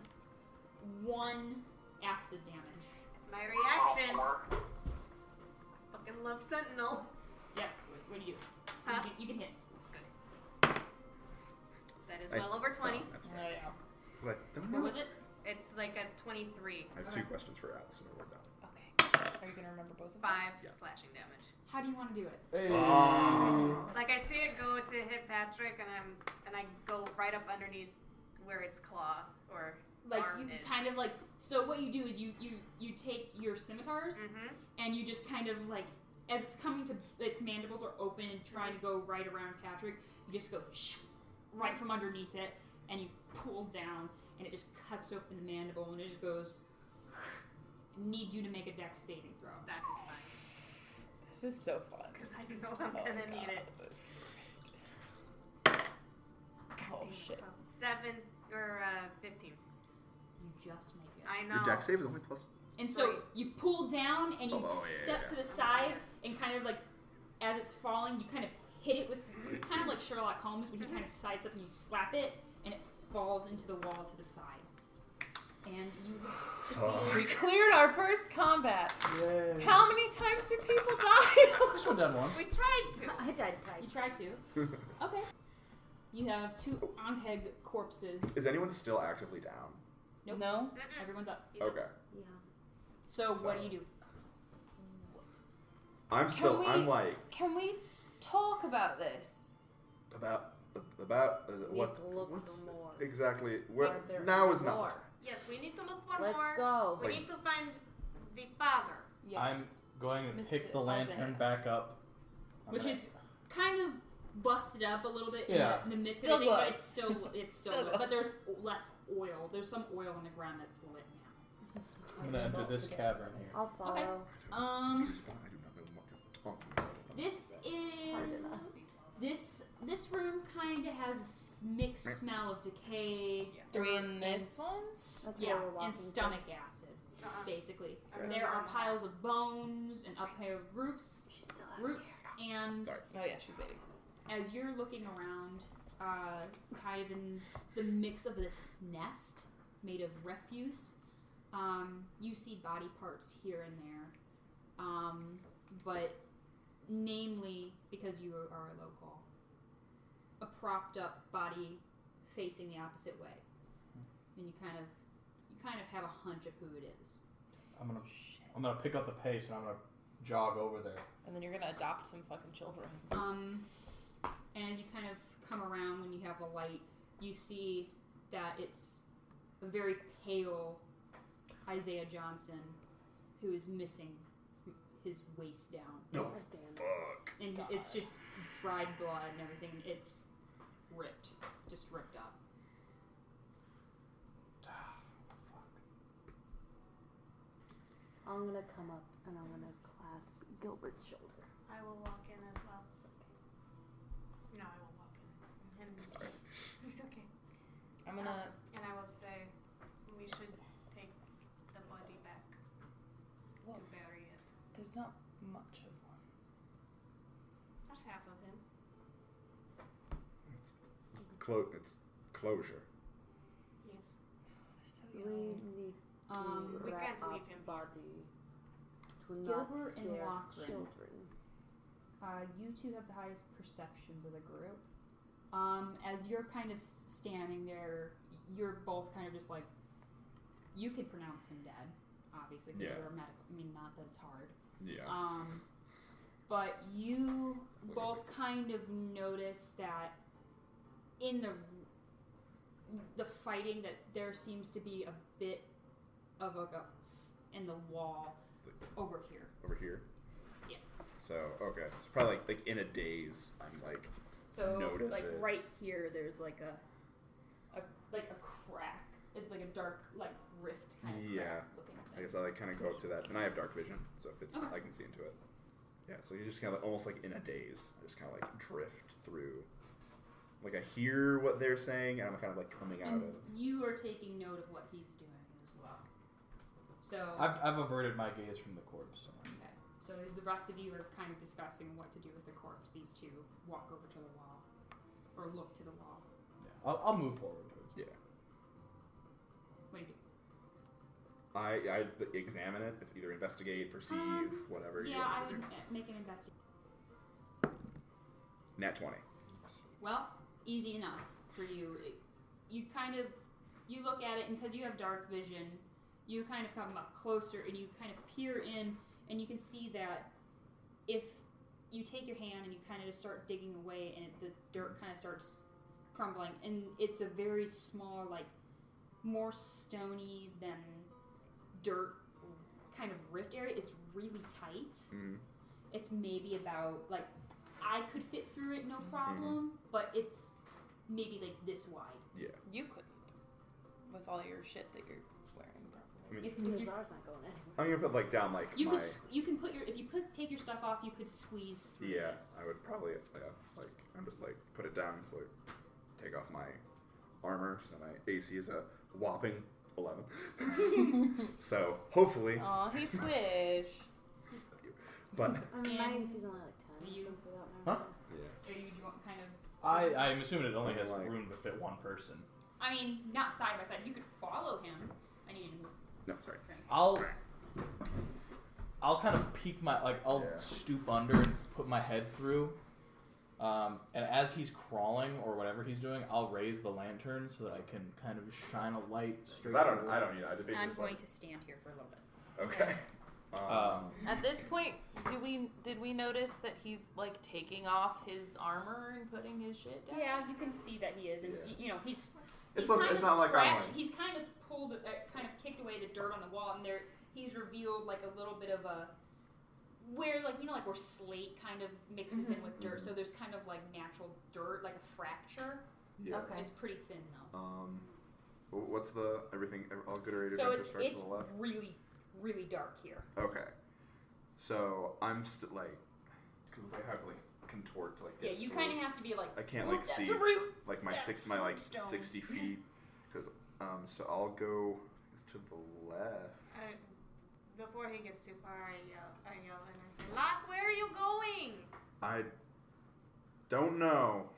1 acid damage. It's my Total reaction. 4. Fucking love Sentinel. Yep. What do you do? Huh? You can hit. That is well over 20. Oh, that's Oh, fine. yeah. 'Cause I don't What know. was it? It's like a 23. I have Okay. 2 questions for Allison when we're done. Okay. Are you gonna remember both of them? 5 Yeah. slashing damage. How do you want to do it? Like I see it go to hit Patrick, and I go right up underneath where its claw or Like arm you is. kind of like. So what you do is you take your scimitars Mm-hmm. and you just kind of like as it's coming to its mandibles are open and trying to go right around Patrick. You just go right from underneath it and you pull down and it just cuts open the mandible and it just goes. Need you to make a dex saving throw. That is This is so fun. fine. Because I know I'm Oh, gonna God, need it. this is great. Oh shit. 7 or 15. You just make it. I know. Your deck save is only plus. And so Right. you pull down and you Oh, yeah, step yeah. to the side and kind of like as it's falling, you kind of hit it with kind of like Sherlock Holmes when he kind of sides up and you slap it and it falls into the wall to the side. And you We cleared our first combat. Yay. How many times do people die? This one done once. We tried to. I died twice. you try to. Okay. You have 2 Ankheg corpses. Is anyone still actively down? Nope. No. Everyone's up. Okay. Yeah. So what do you do? I'm still. we- I'm like Can we talk about this? about We what? need to look what's for more. exactly? Are What? there Now is not. more? the time. Yes, we need to look for Let's more. go. We Like- need to find the father. Yes. I'm going to pick Mr. the lantern Isaiah. back up. I'm Which gonna- is kind of busted up a little bit Yeah. in the midst Still of it, but glows. it's still Still lit. But glows. there's less oil. There's some oil on the ground that's lit now. I'm gonna enter this cavern here. I'll follow. Okay. Here's one I do not know what you're talking about. This Pardon us. is this room kind of has a mixed smell of decay. Do we in dirt, this one? That's where yeah, we're walking and to. stomach acid, Uh-uh. basically. Gross. There are piles of bones and upheld roots, and Oh yeah, she's waiting. as you're looking around, kind of in the mix of this nest made of refuse, you see body parts here and there, but namely because you are a local, a propped up body facing the opposite way, and you kind of have a hunch of who it is. I'm gonna pick up the pace and I'm gonna jog over there. And then you're gonna adopt some fucking children. And as you kind of come around when you have a light, you see that it's a very pale Isaiah Johnson who is missing his waist down. No, damn. fuck. And it's just dried blood and everything. It's ripped. Just ripped up. I'm gonna come up and I'm gonna clasp Gilbert's shoulder. I will walk in as well. No, I will walk in. And Sorry. it's okay. I'm gonna. And I will say, we should take the body back Well, to bury it. there's not much of one. That's half of him. It's closure. Yes. They're so We young. need We wrap can't up leave him. body to not Gilbert and scare Lochrann. children. You two have the highest perceptions of the group. As you're kind of standing there, you're both kind of just like, you could pronounce him dead, obviously, because Yeah. you're a medical. I mean, not that it's hard. Yeah. But you both kind of notice that in the fighting that there seems to be a bit of a in the wall over here. Over here. Yeah. So okay, so probably like in a daze, I'm like. So Notice like it. right here, there's like a crack. It's like a dark like rift kind of Yeah. crack looking I thing. guess I like kind of go up to that, and I have dark vision, so if it's Okay. I can see into it. Yeah, so you're just kind of almost like in a daze. I just kind of like drift through. Like I hear what they're saying, and I'm kind of like coming out And of. you are taking note of what he's doing as well. So I've averted my gaze from the corpse. So. okay. So the rest of you are kind of discussing what to do with the corpse. These two walk over to the wall, or look to the wall. Yeah, I'll move forward to it. Yeah. What do you do? I examine it, either investigate, perceive, whatever. you Yeah, I want me would to do. make an investigation. Nat 20. Well, easy enough for you. You look at it, and because you have dark vision, you kind of come up closer, and you kind of peer in, and you can see that if you take your hand and you kind of just start digging away, and the dirt kind of starts crumbling, and it's a very small, like, more stony than dirt kind of rift area. It's really tight. Mm-hmm. It's maybe about, like, I could fit through it no problem, but it's maybe like this wide. Yeah. You couldn't. With all your shit that you're wearing, probably. I mean, If you Nazar's not going anywhere. I'm gonna put like down like you my. could you can put your if you take your stuff off, you could squeeze through Yeah, this. I would probably. Yeah, it's like I'm just like put it down. It's like take off my armor, so my AC is a whopping 11. So hopefully. Aw, he's squish. But I mean, my And AC's only like 10. you- without Huh? my yeah. Or you want kind of I'm assuming it only has Like- room to fit one person. I mean, not side by side. You could follow him. I need you to move. No, sorry. I'll kind of peek my I'll Yeah. stoop under and put my head through, and as he's crawling or whatever he's doing, I'll raise the lantern so that I can kind of shine a light straight. I don't forward. need. I just I'm just going like, to stand here for a little bit. Okay. At this point, did we notice that he's like taking off his armor and putting his shit down? Yeah, you can see that he is, and Yeah. you know he's. It's He's less- kind it's of not like I'm scratched. like- He's kind of pulled, kind of kicked away the dirt on the wall, and there he's revealed like a little bit of a where like like where slate kind of mixes in with dirt. So there's kind of like natural dirt, like a fracture. Yeah. Okay. It's pretty thin though. What's the everything? All good or So adventure starts it's to the left. really really dark here. Okay. So I'm still like, because I have to like contort to like. Yeah, get you through. kind of have to be like. I can't "Ooh, like that's see a root. like my That's my like stone." 60 feet, because so I'll go to the left. Before he gets too far, I yell and I say, Locke, where are you going? I don't know.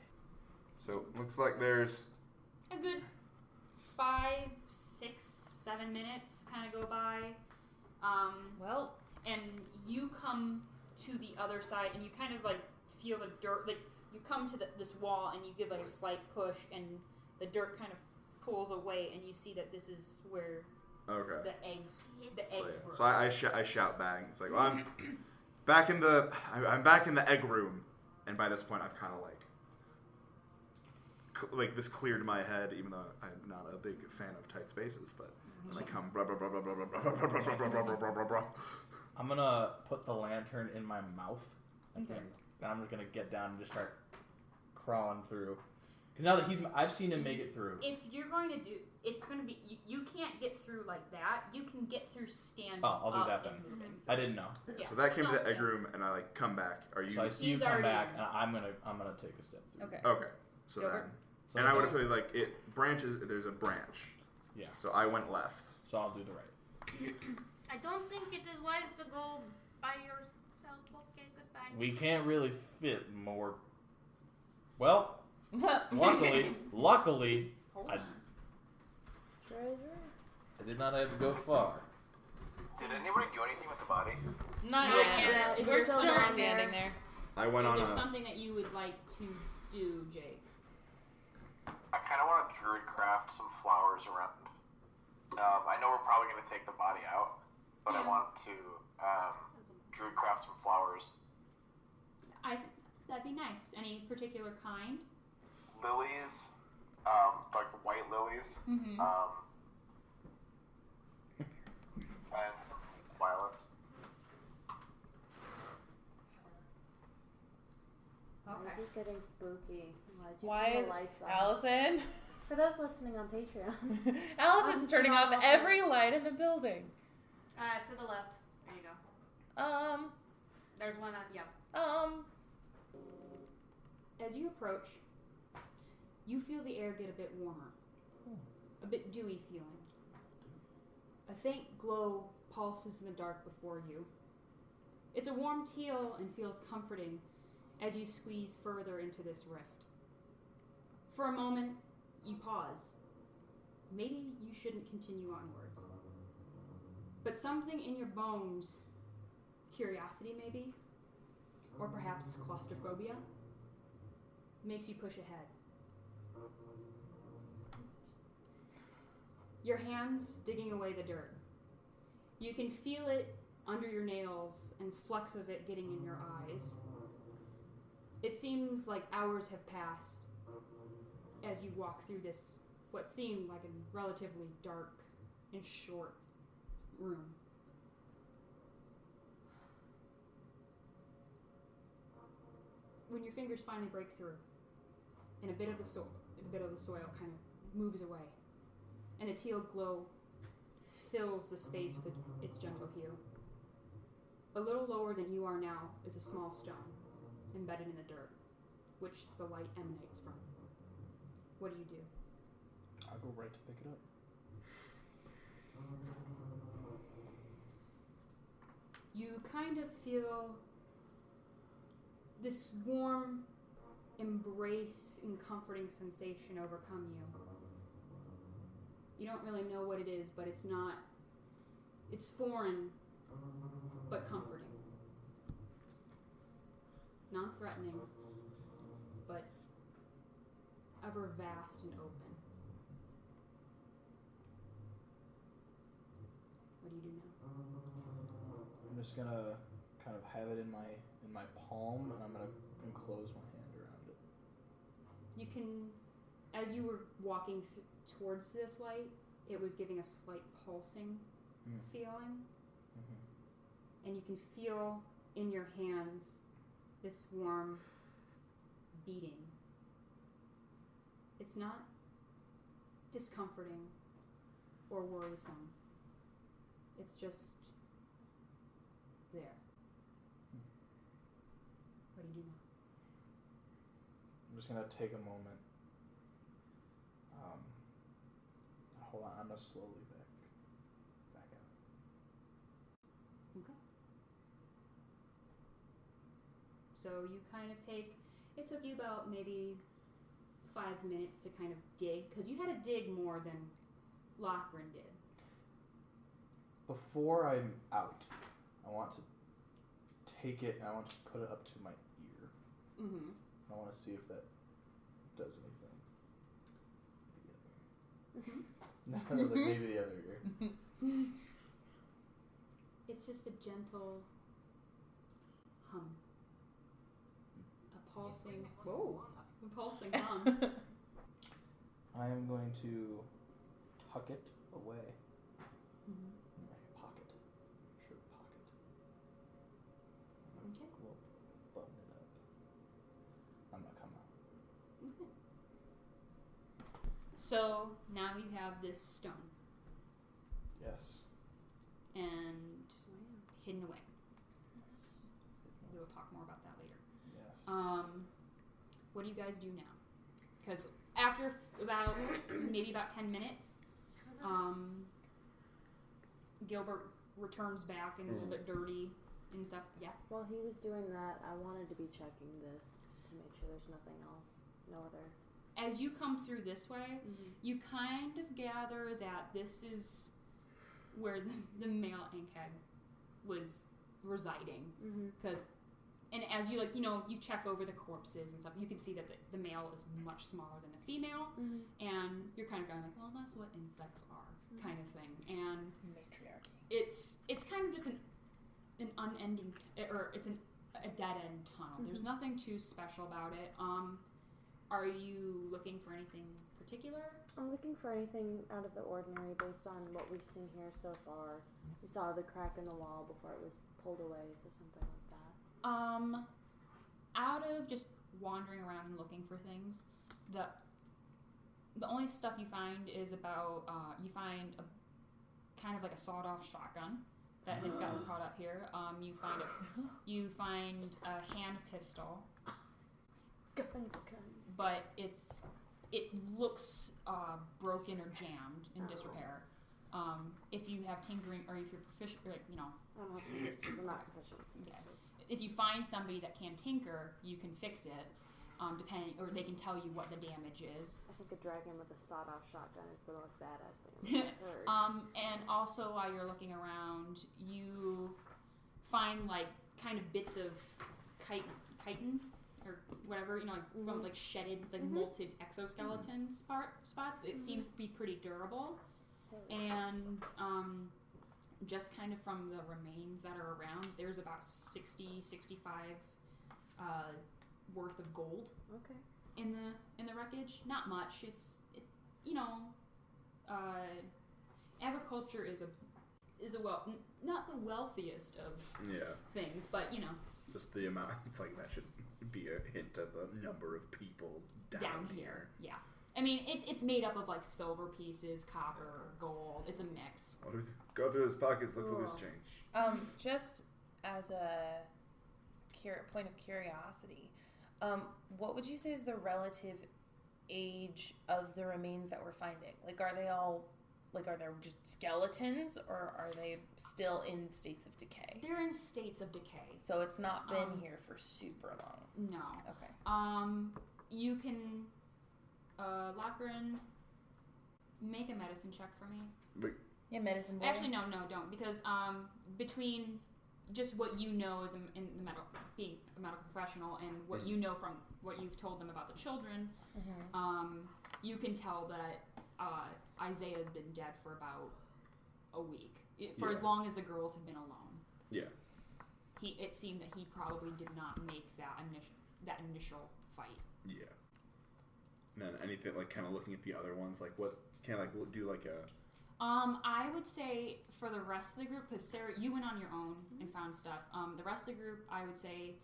So looks like there's A good 5, 6, 7 minutes kind of go by. Well, And you come to the other side, and you kind of like feel the dirt. Like you come to this wall, and you give like a slight push, and the dirt kind of pulls away, and you see that this is where okay. the eggs were. So I shout back. It's like, well, I'm back in the I'm back in the egg room, and by this point I've kind of like this cleared my head, even though I'm not a big fan of tight spaces. But when I come, blah blah blah blah blah blah blah blah blah blah blah blah blah blah. I'm gonna put the lantern in my mouth. Okay. And I'm just gonna get down and just start crawling through. Because now that I've seen him make it through. If you're going to do, it's going to be, you can't get through like that. You can get through standing Oh, I'll do up that then. and moving. I didn't know. Yeah. So that came to No, the egg room, and I come back. Are you? So I see you He's come already back, in. and I'm gonna take a step through. Okay. Okay. So Gilbert? So and I would have felt like it branches. There's a branch. Yeah. So I went left. So I'll do the right. I don't think it is wise to go by yourself. Okay, goodbye. We can't really fit more. Well, luckily, I did not have to go far. Did anybody do anything with the body? Not Yeah. yet. Is We're it still still down standing there. I went Is on there a. something that you would like to do, Jake? I kind of want to druid craft some flowers around. I know we're probably going to take the body out, but I Yeah. want to druid craft some flowers. That'd be nice. Any particular kind? Lilies, like the white lilies, Mm-hmm. and some violets. Why is it getting spooky? Why'd you Why turn is the lights off? Allison? For those listening on Patreon. Allison's turning off every light in the building. To the left. There you go. There's one on. Yep. As you approach, you feel the air get a bit warmer, a bit dewy feeling. A faint glow pulses in the dark before you. It's a warm teal and feels comforting as you squeeze further into this rift. For a moment, you pause. Maybe you shouldn't continue onwards. But something in your bones, curiosity maybe, or perhaps claustrophobia, makes you push ahead. Your hands digging away the dirt. You can feel it under your nails and flecks of it getting in your eyes. It seems like hours have passed as you walk through this, what seemed like a relatively dark and short room. When your fingers finally break through, and a bit of the soil kind of moves away, and a teal glow fills the space with its gentle hue. A little lower than you are now is a small stone, embedded in the dirt, which the light emanates from. What do? I'll go right to pick it up. You kind of feel this warm embrace and comforting sensation overcome you. You don't really know what it is, but it's foreign, but comforting. Non-threatening, but ever vast and open. What do you do now? I'm just gonna kind of have it in my palm, and I'm gonna enclose my hand around it. You can, as you were walking towards this light, it was giving a slight pulsing feeling. Mm-hmm. And you can feel in your hands this warm beating. It's not discomforting or worrisome. It's just there. What do you do now? I'm just gonna take a moment. Hold on, I'm gonna slowly back out. Okay. So you kind of it took you about maybe 5 minutes to kind of dig, because you had to dig more than Lochrann did. Before I'm out, I want to take it and I want to put it up to my ear. Mm-hmm. I want to see if that does anything. Mm-hmm. No, I was like, maybe the other ear. It's just a gentle hum. A pulsing hum. I am going to tuck it away Mm-hmm. in my pocket, shirt pocket. Okay. We'll button it up. I'm not coming out. Okay. So now you have this stone Yes. and hidden away. We'll talk more about that later. Yes. What do you guys do now? Because after about maybe about 10 minutes, Gilbert returns back and a little bit dirty and stuff. Yeah. While he was doing that, I wanted to be checking this to make sure there's nothing else. No other. As you come through this way, you kind of gather that this is where the male Ankeg was residing. Because, and as you you check over the corpses and stuff, you can see that the male is much smaller than the female, and you're kind of going like, well, that's what insects are, kind of thing. And Matriarchy. it's kind of just an unending, or it's a dead end tunnel. There's nothing too special about it. Are you looking for anything particular? I'm looking for anything out of the ordinary based on what we've seen here so far. We saw the crack in the wall before it was pulled away, so something like that. Out of just wandering around and looking for things, the only stuff you find is about you find a kind of like a sawed-off shotgun that has gotten caught up here. You find a hand pistol. Guns. But it looks broken or jammed in disrepair. If you have tinkering, or if you're proficient, I don't have to use I'm not proficient. Okay. If you find somebody that can tinker, you can fix it. Depending, or they can tell you what the damage is. I think a dragon with a sawed-off shotgun is the most badass thing I've ever heard. And also while you're looking around, you find like kind of bits of chitin or whatever, from like shedded, like molted exoskeleton spots. It seems to be pretty durable. And just kind of from the remains that are around, there's about 60, 65 worth of gold. Okay. In the wreckage. Not much. Agriculture is a not the wealthiest of things, but just the amount. It's like that should be a hint of the number of people down here. Yeah. I mean, it's made up of like silver pieces, copper, gold. It's a mix. What do we go through his pockets, look for loose change? Just as a point of curiosity, what would you say is the relative age of the remains that we're finding? Like, are they just skeletons, or are they still in states of decay? They're in states of decay. So it's not been here for super long. No. Okay. You can, Lochrann, make a medicine check for me. Wait. Yeah, medicine boy. Actually, no, don't, because between just what you know as in the being a medical professional and what you know from what you've told them about the children, you can tell that Isaiah's been dead for about a week, for as long as the girls have been alone. Yeah. It seemed that he probably did not make that initial fight. Yeah. And then anything like kind of looking at the other ones, like what can I do like a. I would say for the rest of the group, because Sarah, you went on your own and found stuff. The rest of the group, I would say,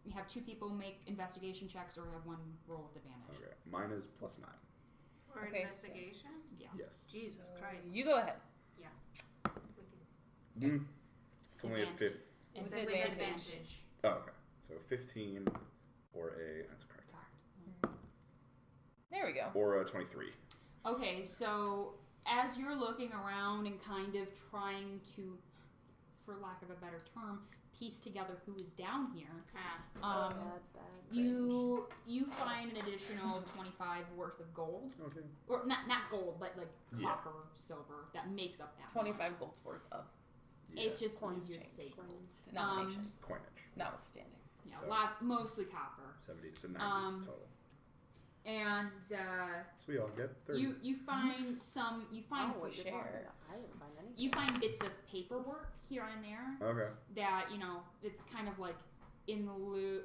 you have 2 people make investigation checks, or have 1 roll with advantage. Okay, mine is +9. For investigation? Yeah. Yes. Jesus Christ. You go ahead. Yeah. It's only a 5th. With With advantage. Oh, okay. So 15 or a that's correct. There we go. Or a 23. Okay, so as you're looking around and kind of trying to, for lack of a better term, piece together who is down here, you find an additional 25 worth of gold, Okay. or not gold, but like copper, silver that makes up that 25 much. gold's worth of It's just Coins easier to change. say gold. denominations, Coinage. notwithstanding. Yeah, So- mostly copper. 70 to 90 total. And So we all get 30. you find some Oh, share. I didn't find anything. you find bits of paperwork here and there Okay. that it's kind of like in the lieu.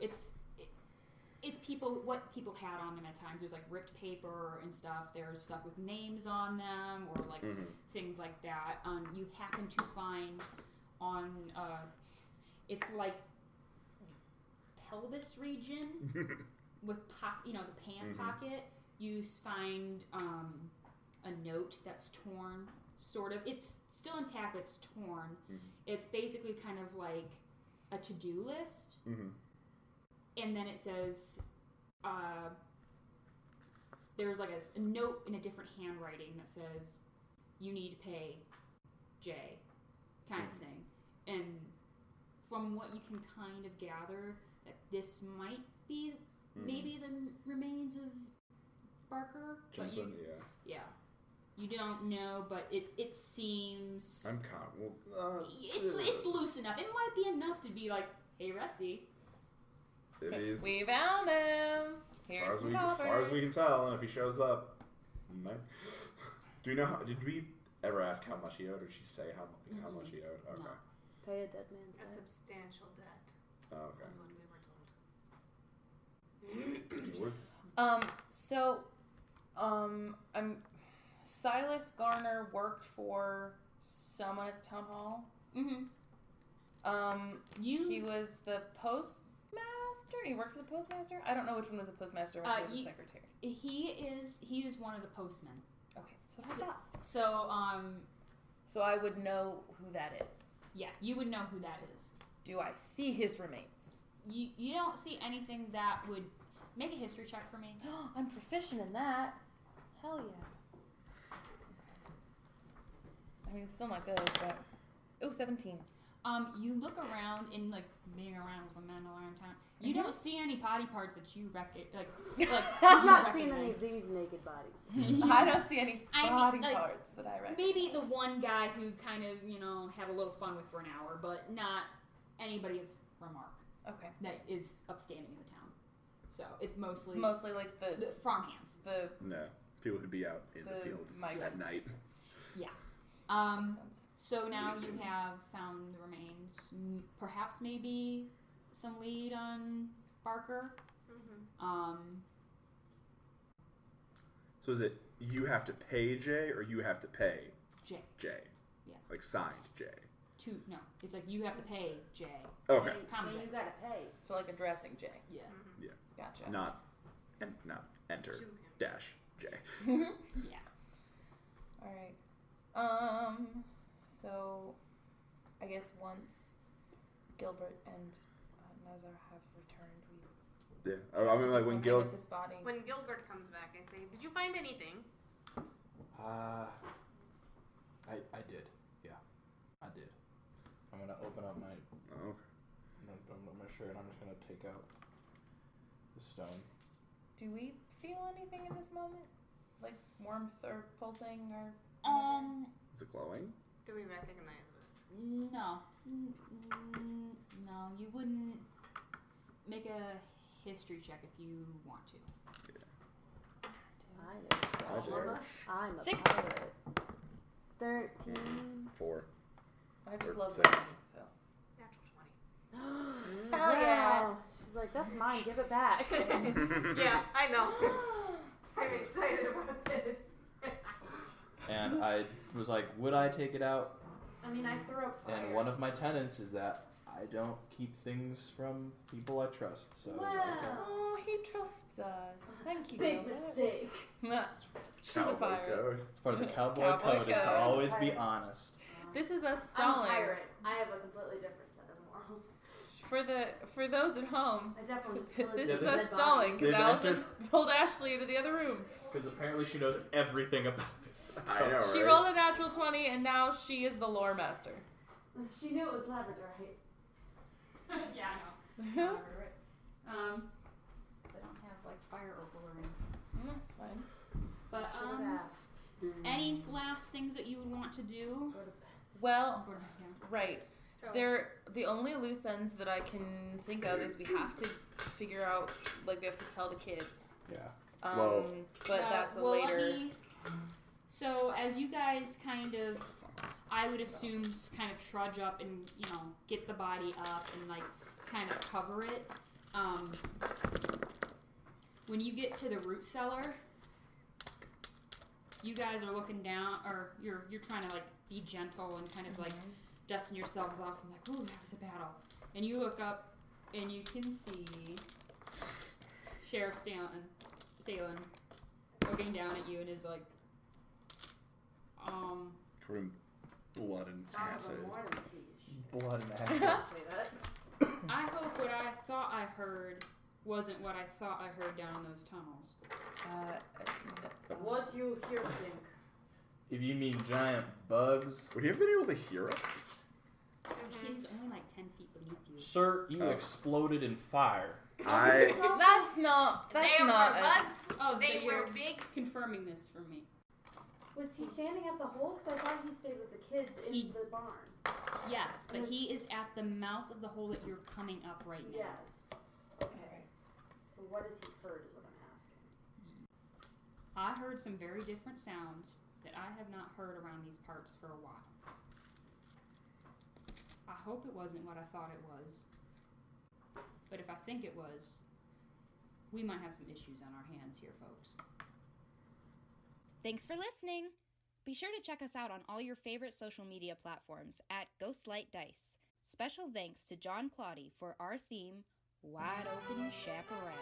it's what people had on them at times. There's like ripped paper and stuff. There's stuff with names on them or like things like that. You happen to find on it's like pelvis region with the pant pocket. You find a note that's torn. Sort of. It's still intact, but it's torn. It's basically kind of like a to-do list. And then it says, there's like a note in a different handwriting that says, you need to pay Jay, kind of thing. And from what you can kind of gather, that this might be maybe the remains of Barker. Jensen, yeah. You don't know, but it seems... I'm kind of... it's loose enough. It might be enough to be like, hey, Rusty. It is. We found him. Here's some As far as we can tell, and if he shows up... Do you know did we ever ask how much he owed, or did she say how much he owed? Okay. No. Pay a dead man's A debt. substantial debt. Oh, okay. Is what we were told. Silas Garner worked for someone at the town hall. He was the postmaster. He worked for the postmaster. I don't know which one was the postmaster. Which was the secretary. He is one of the postmen. Okay, that's what I thought. So I would know who that is. Yeah, you would know who that is. Do I see his remains? You don't see anything that would make a history check for me. I'm proficient in that. Hell yeah. I mean, it's still not good, but... Oh, 17. You look around in, like, being around with the men around town. You don't see any body parts that you I've not seen any of these naked bodies. I don't see any body parts that I recognize. Maybe the one guy who kind of, had a little fun with for an hour, but not anybody of remark. Okay. That is upstanding in the town. So it's mostly like the farmhands. No. People who'd be out in the fields migrants. at night. Yeah. Makes sense. So now you have found the remains. Perhaps maybe some lead on Barker. So is it you have to pay Jay or you have to pay Jay? Yeah. Like signed Jay. No, it's like you have to pay Jay. Okay. Comma Jay. You gotta pay. So like addressing Jay. Yeah. Yeah. Gotcha. Not enter dash J. Yeah. All right. So I guess once Gilbert and Nazar have returned, we Yeah. I mean, like when get this body. When Gilbert comes back, I say, "Did you find anything?" I did. Yeah, I did. I'm gonna open up my. Oh, okay. My shirt. I'm just gonna take out the stone. Do we feel anything in this moment, like warmth or pulsing or? Is it glowing? Do we recognize it? No. No, you wouldn't make a history check if you want to. I do. know. All of us. I'm a 6. pirate. 13. 4. I just love 6. learning, so. Natural 20. Hell yeah. She's like, that's mine. Give it back. Yeah, I know. I'm excited about this. And I was like, would I take it out? I mean, I threw up fire. And one of my tenets is that I don't keep things from people I trust. So. Oh, he trusts us. Thank you. Big Gilbert. mistake. She's a Cowboy pirate. code. It's part of the cowboy, Cowboy code is to code. always be honest. This is us I'm a stalling. pirate. I have a completely different set of morals. For those at home, I definitely just pillaged this is the us dead stalling bodies. because They've Allison entered- pulled Ashley into the other room. Because apparently she knows everything about this. I know, right? She rolled a natural 20, and now she is the lore master. She knew it was labradorite. Yeah, I know. Right. 'Cause I don't have like fire opal or anything. That's fine. But any last things that you would want to do? Well, Go to his house. right. So, The only loose ends that I can think of is we have to figure out, like, we have to tell the kids. Yeah. Well- But that's a well, later. So as you guys kind of, I would assume, kind of trudge up and get the body up and like kind of cover it. when you get to the root cellar, you guys are looking down, or you're trying to like be gentle and kind of like dusting yourselves off and like, ooh, that was a battle. And you look up and you can see Sheriff Staylin looking down at you and is like, From blood and acid. Blood and acid. Say that. I hope what I thought I heard wasn't what I thought I heard down in those tunnels. What you here think? If you mean giant bugs, Would he have been able to hear us? He's only like 10 feet beneath you. sir, you exploded in fire. That's not. They That's were not. bugs. Oh, They so were you're big. confirming this for me. Was he standing at the hole? Because I thought he stayed with the kids in the barn. Yes, but he is at the mouth of the hole that you're coming up right now. Yes. Okay. So what has he heard is what I'm asking. I heard some very different sounds that I have not heard around these parts for a while. I hope it wasn't what I thought it was. But if I think it was, we might have some issues on our hands here, folks. Thanks for listening. Be sure to check us out on all your favorite social media platforms at Ghostlight Dice. Special thanks to John Claudy for our theme, Wide Open Chaparral.